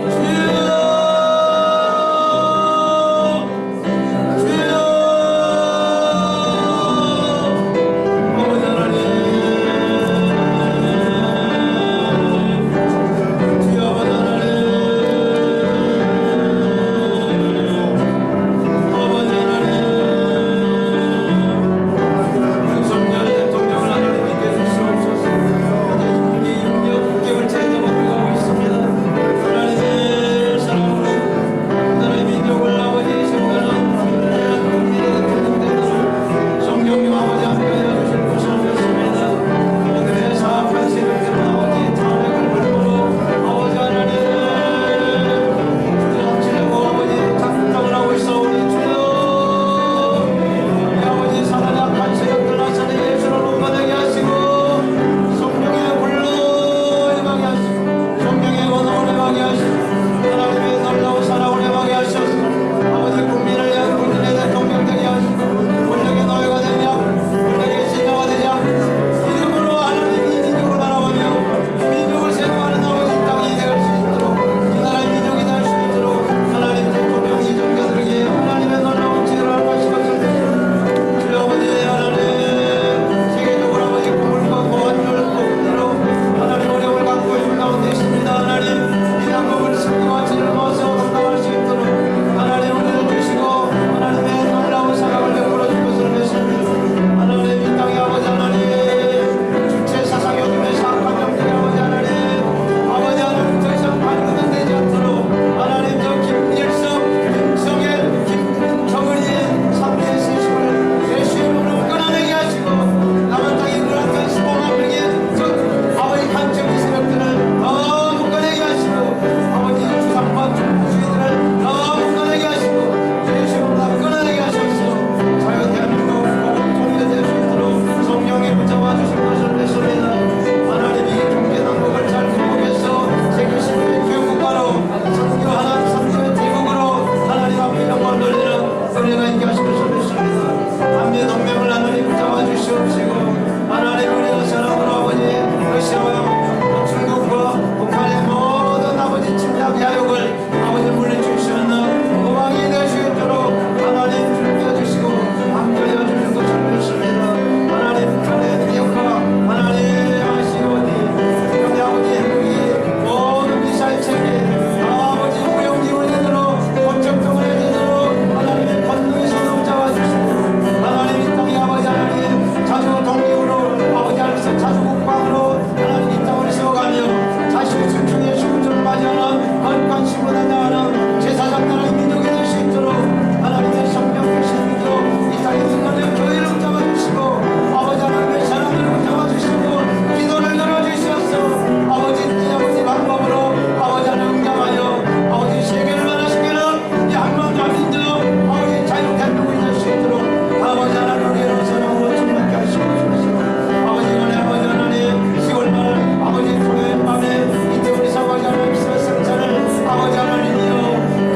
주여!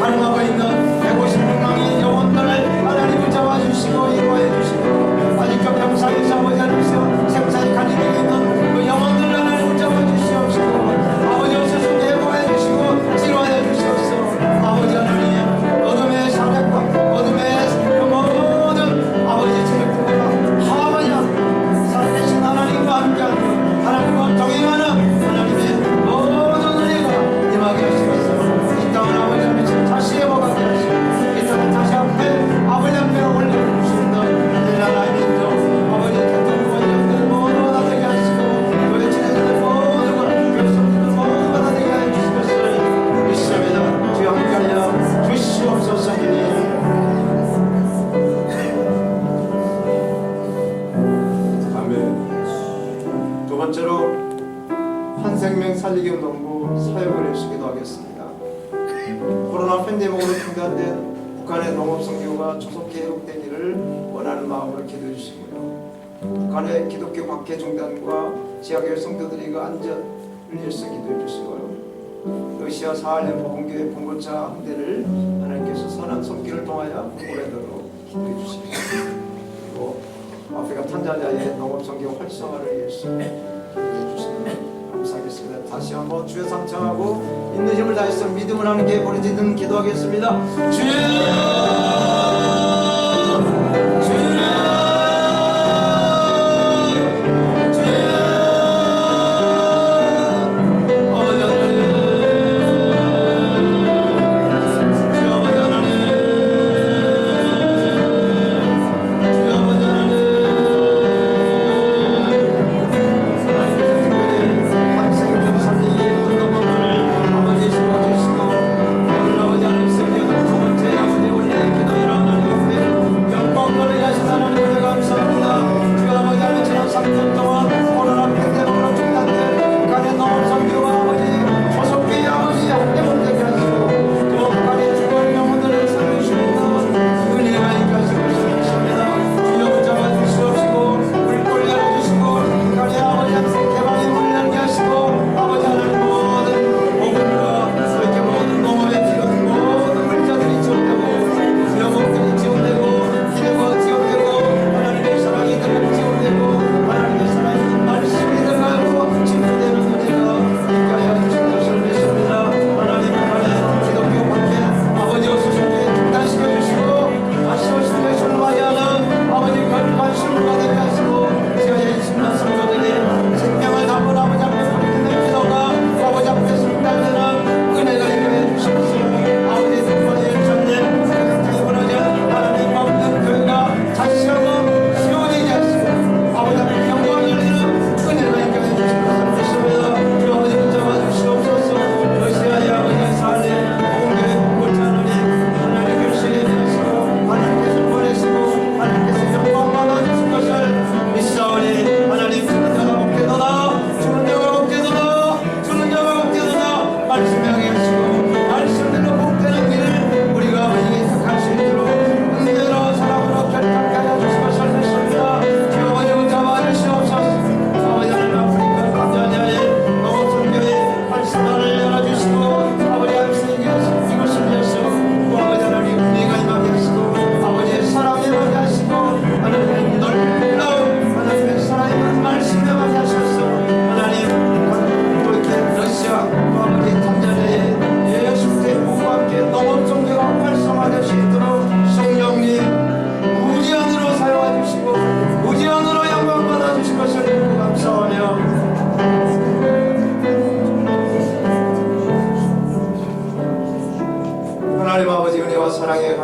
가능하고 있는 156명의 영혼들을 하나님을 잡아주시고 인도해 주시고 위해서 기도하겠습니다. 코로나 팬데믹으로 중단된 북한의 농업 선교가 조속히 회복되기를 원하는 마음으로 기도해 주시고요. 북한의 기독교 박해 중단과 지하교회 성도들의 그 안전을 위해서 기도해 주시고요. 러시아 사할렘 복음교회 봉고차 함대를 하나님께서 선한 손길을 통하여 복원하도록 기도해 주시고, 그리고 아프리카 탄자니아의 농업 선교 활성화를 위해서 기도해 주시면 감사하겠습니다. 다시 한번 주여 상청하고 있는 힘을 다해서 믿음을 하나님께 부르짖는 기도하겠습니다. 주여!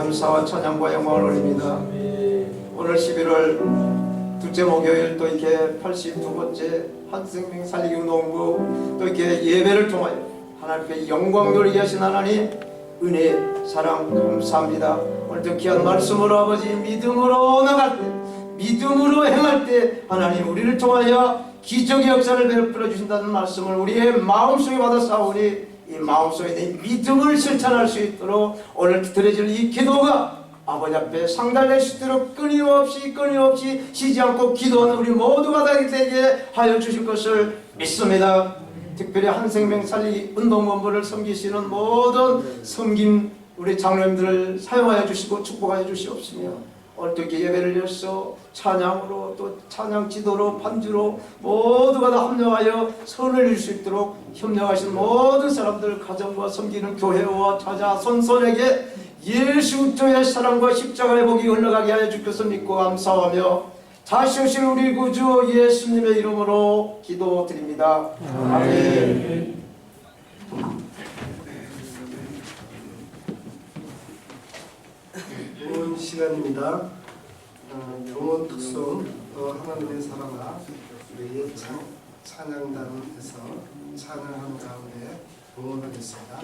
감사와 찬양과 영광을 올립니다. 오늘 11월 둘째 목요일 또 이렇게 82번째 한생명 살리기 운동부 또 이렇게 예배를 통하여 하나님께 영광 돌리게 하신 하나님 은혜 사랑 감사합니다. 오늘도 귀한 말씀으로 아버지 믿음으로 나갈 때 믿음으로 행할 때 하나님 우리를 통하여 기적의 역사를 베풀어 주신다는 말씀을 우리의 마음속에 받아싸우니 이 마음속에 있는 믿음을 실천할 수 있도록 오늘 드려질 이 기도가 아버지 앞에 상달될 수 있도록 끊임없이 쉬지 않고 기도하는 우리 모두가 되게 하여 주실 것을 믿습니다. 특별히 한생명 살리기 운동본부를 섬기시는 모든 섬김 우리 장로님들을 사용하여 주시고 축복하여 주시옵시며 오늘 또 이렇게 예배를 열어서 찬양으로 또 찬양 지도로 반주로 모두가 다 합력하여 선을 이룰 수 있도록 협력하신 모든 사람들 가정과 섬기는 교회와 자자 손손에게 예수 그리스도의 사랑과 십자가의 복이 흘러가게 하여 줄 것을 믿고 감사하며 다시 오실 우리 구주 예수님의 이름으로 기도드립니다. 아멘. 좋은 시간입니다. 영혼 특성 하나님의 사랑아 우리의 찬양단에서 찬양하는 가운데 응원하겠습니다.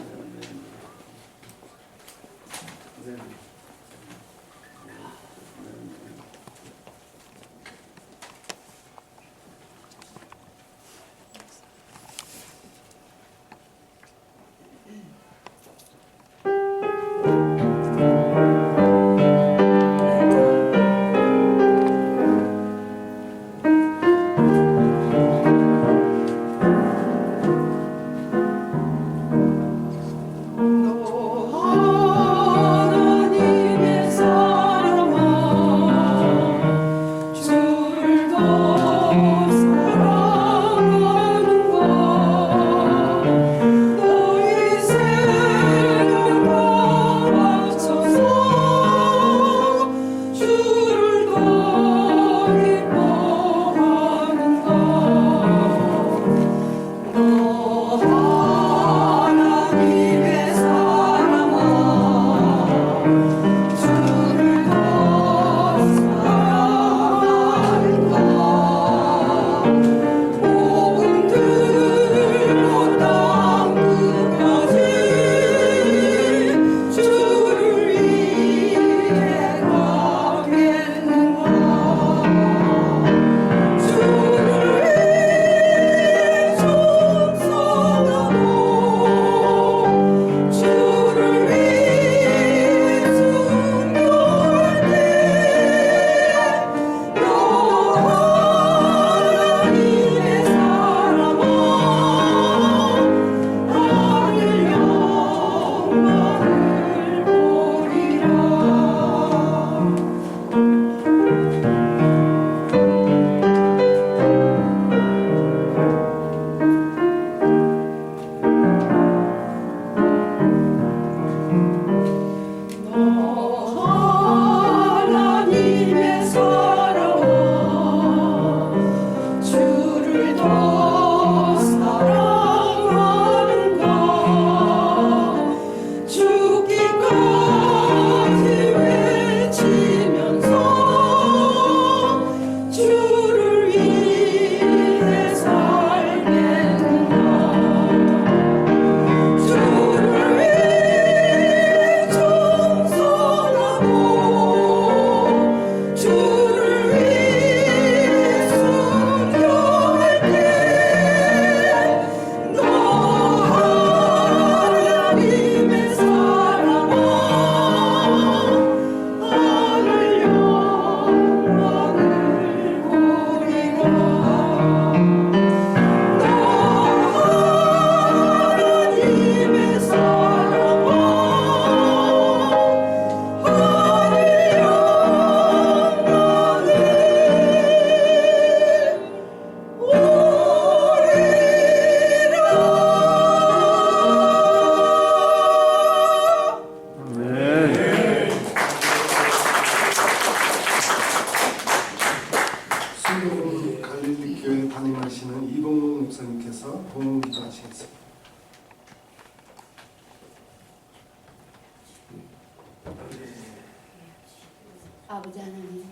아버지 하나님,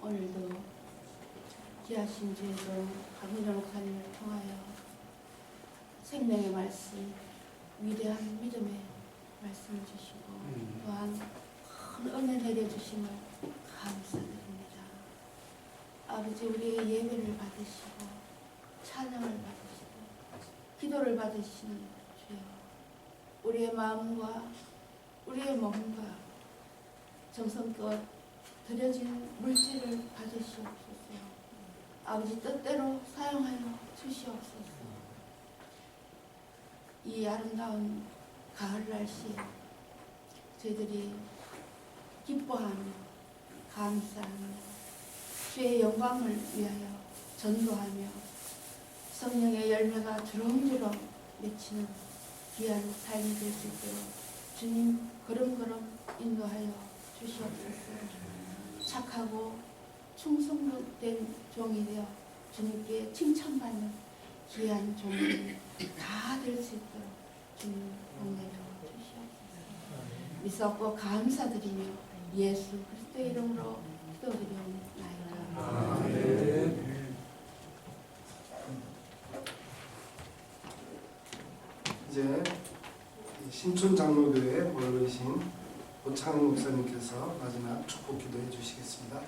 오늘도 귀하신 주에도 박은정 목사님을 통하여 생명의 말씀, 위대한 믿음의 말씀을 주시고 또한 큰 은혜 내려주심을 감사드립니다. 아버지, 우리의 예배를 받으시고 찬양을 받으시고 기도를 받으시는 주여, 우리의 마음과 우리의 몸과 정성껏 드려진 물질을 받으시옵소서. 아버지 뜻대로 사용하여 주시옵소서. 이 아름다운 가을 날씨에 저희들이 기뻐하며 감사하며 주의 영광을 위하여 전도하며 성령의 열매가 주렁주렁 맺히는 귀한 삶이 될 수 있도록 주님 걸음걸음 인도하여 주시옵소서. 착하고 충성된 종이 되어 주님께 칭찬받는 귀한 종이 다 될 수 있도록 주님 복내려 주시옵소서. 믿사옵고 감사드리며 예수 그리스도의 이름으로 기도드리옵나이다. 아멘. 이제 신촌 장로교회 원로이신 오창 목사님께서 마지막 축복 기도해 주시겠습니다.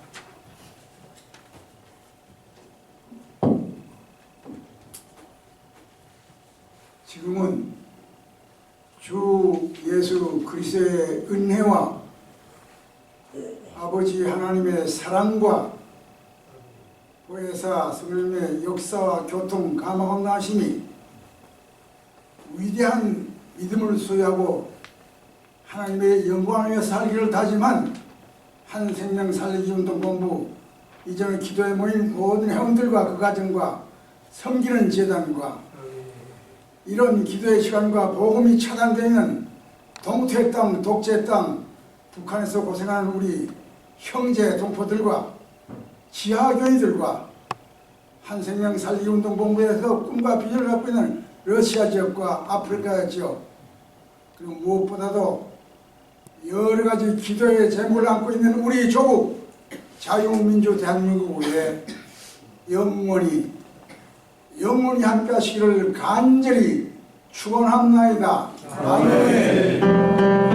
지금은 주 예수 그리스도의 은혜와 아버지 하나님의 사랑과 보혜사 성령의 역사와 교통 감화감 나심이 위대한 믿음을 소유하고 하나님의 영광을 위해 살기를 다짐한 한 생명 살리기 운동 본부 이전에 기도에 모인 모든 회원들과 그 가정과 섬기는 재단과 이런 기도의 시간과 복음이 차단되는 동태 땅, 독재 땅, 북한에서 고생하는 우리 형제 동포들과 지하교회들과 한생명 살리기 운동 본부에서 꿈과 비전을 갖고 있는 러시아 지역과 아프리카 지역, 그리고 무엇보다도 여러 가지 기도의 제목을 안고 있는 우리 조국 자유민주 대한민국에 영원히 함께 하시기를 간절히 축원합나이다. 아멘.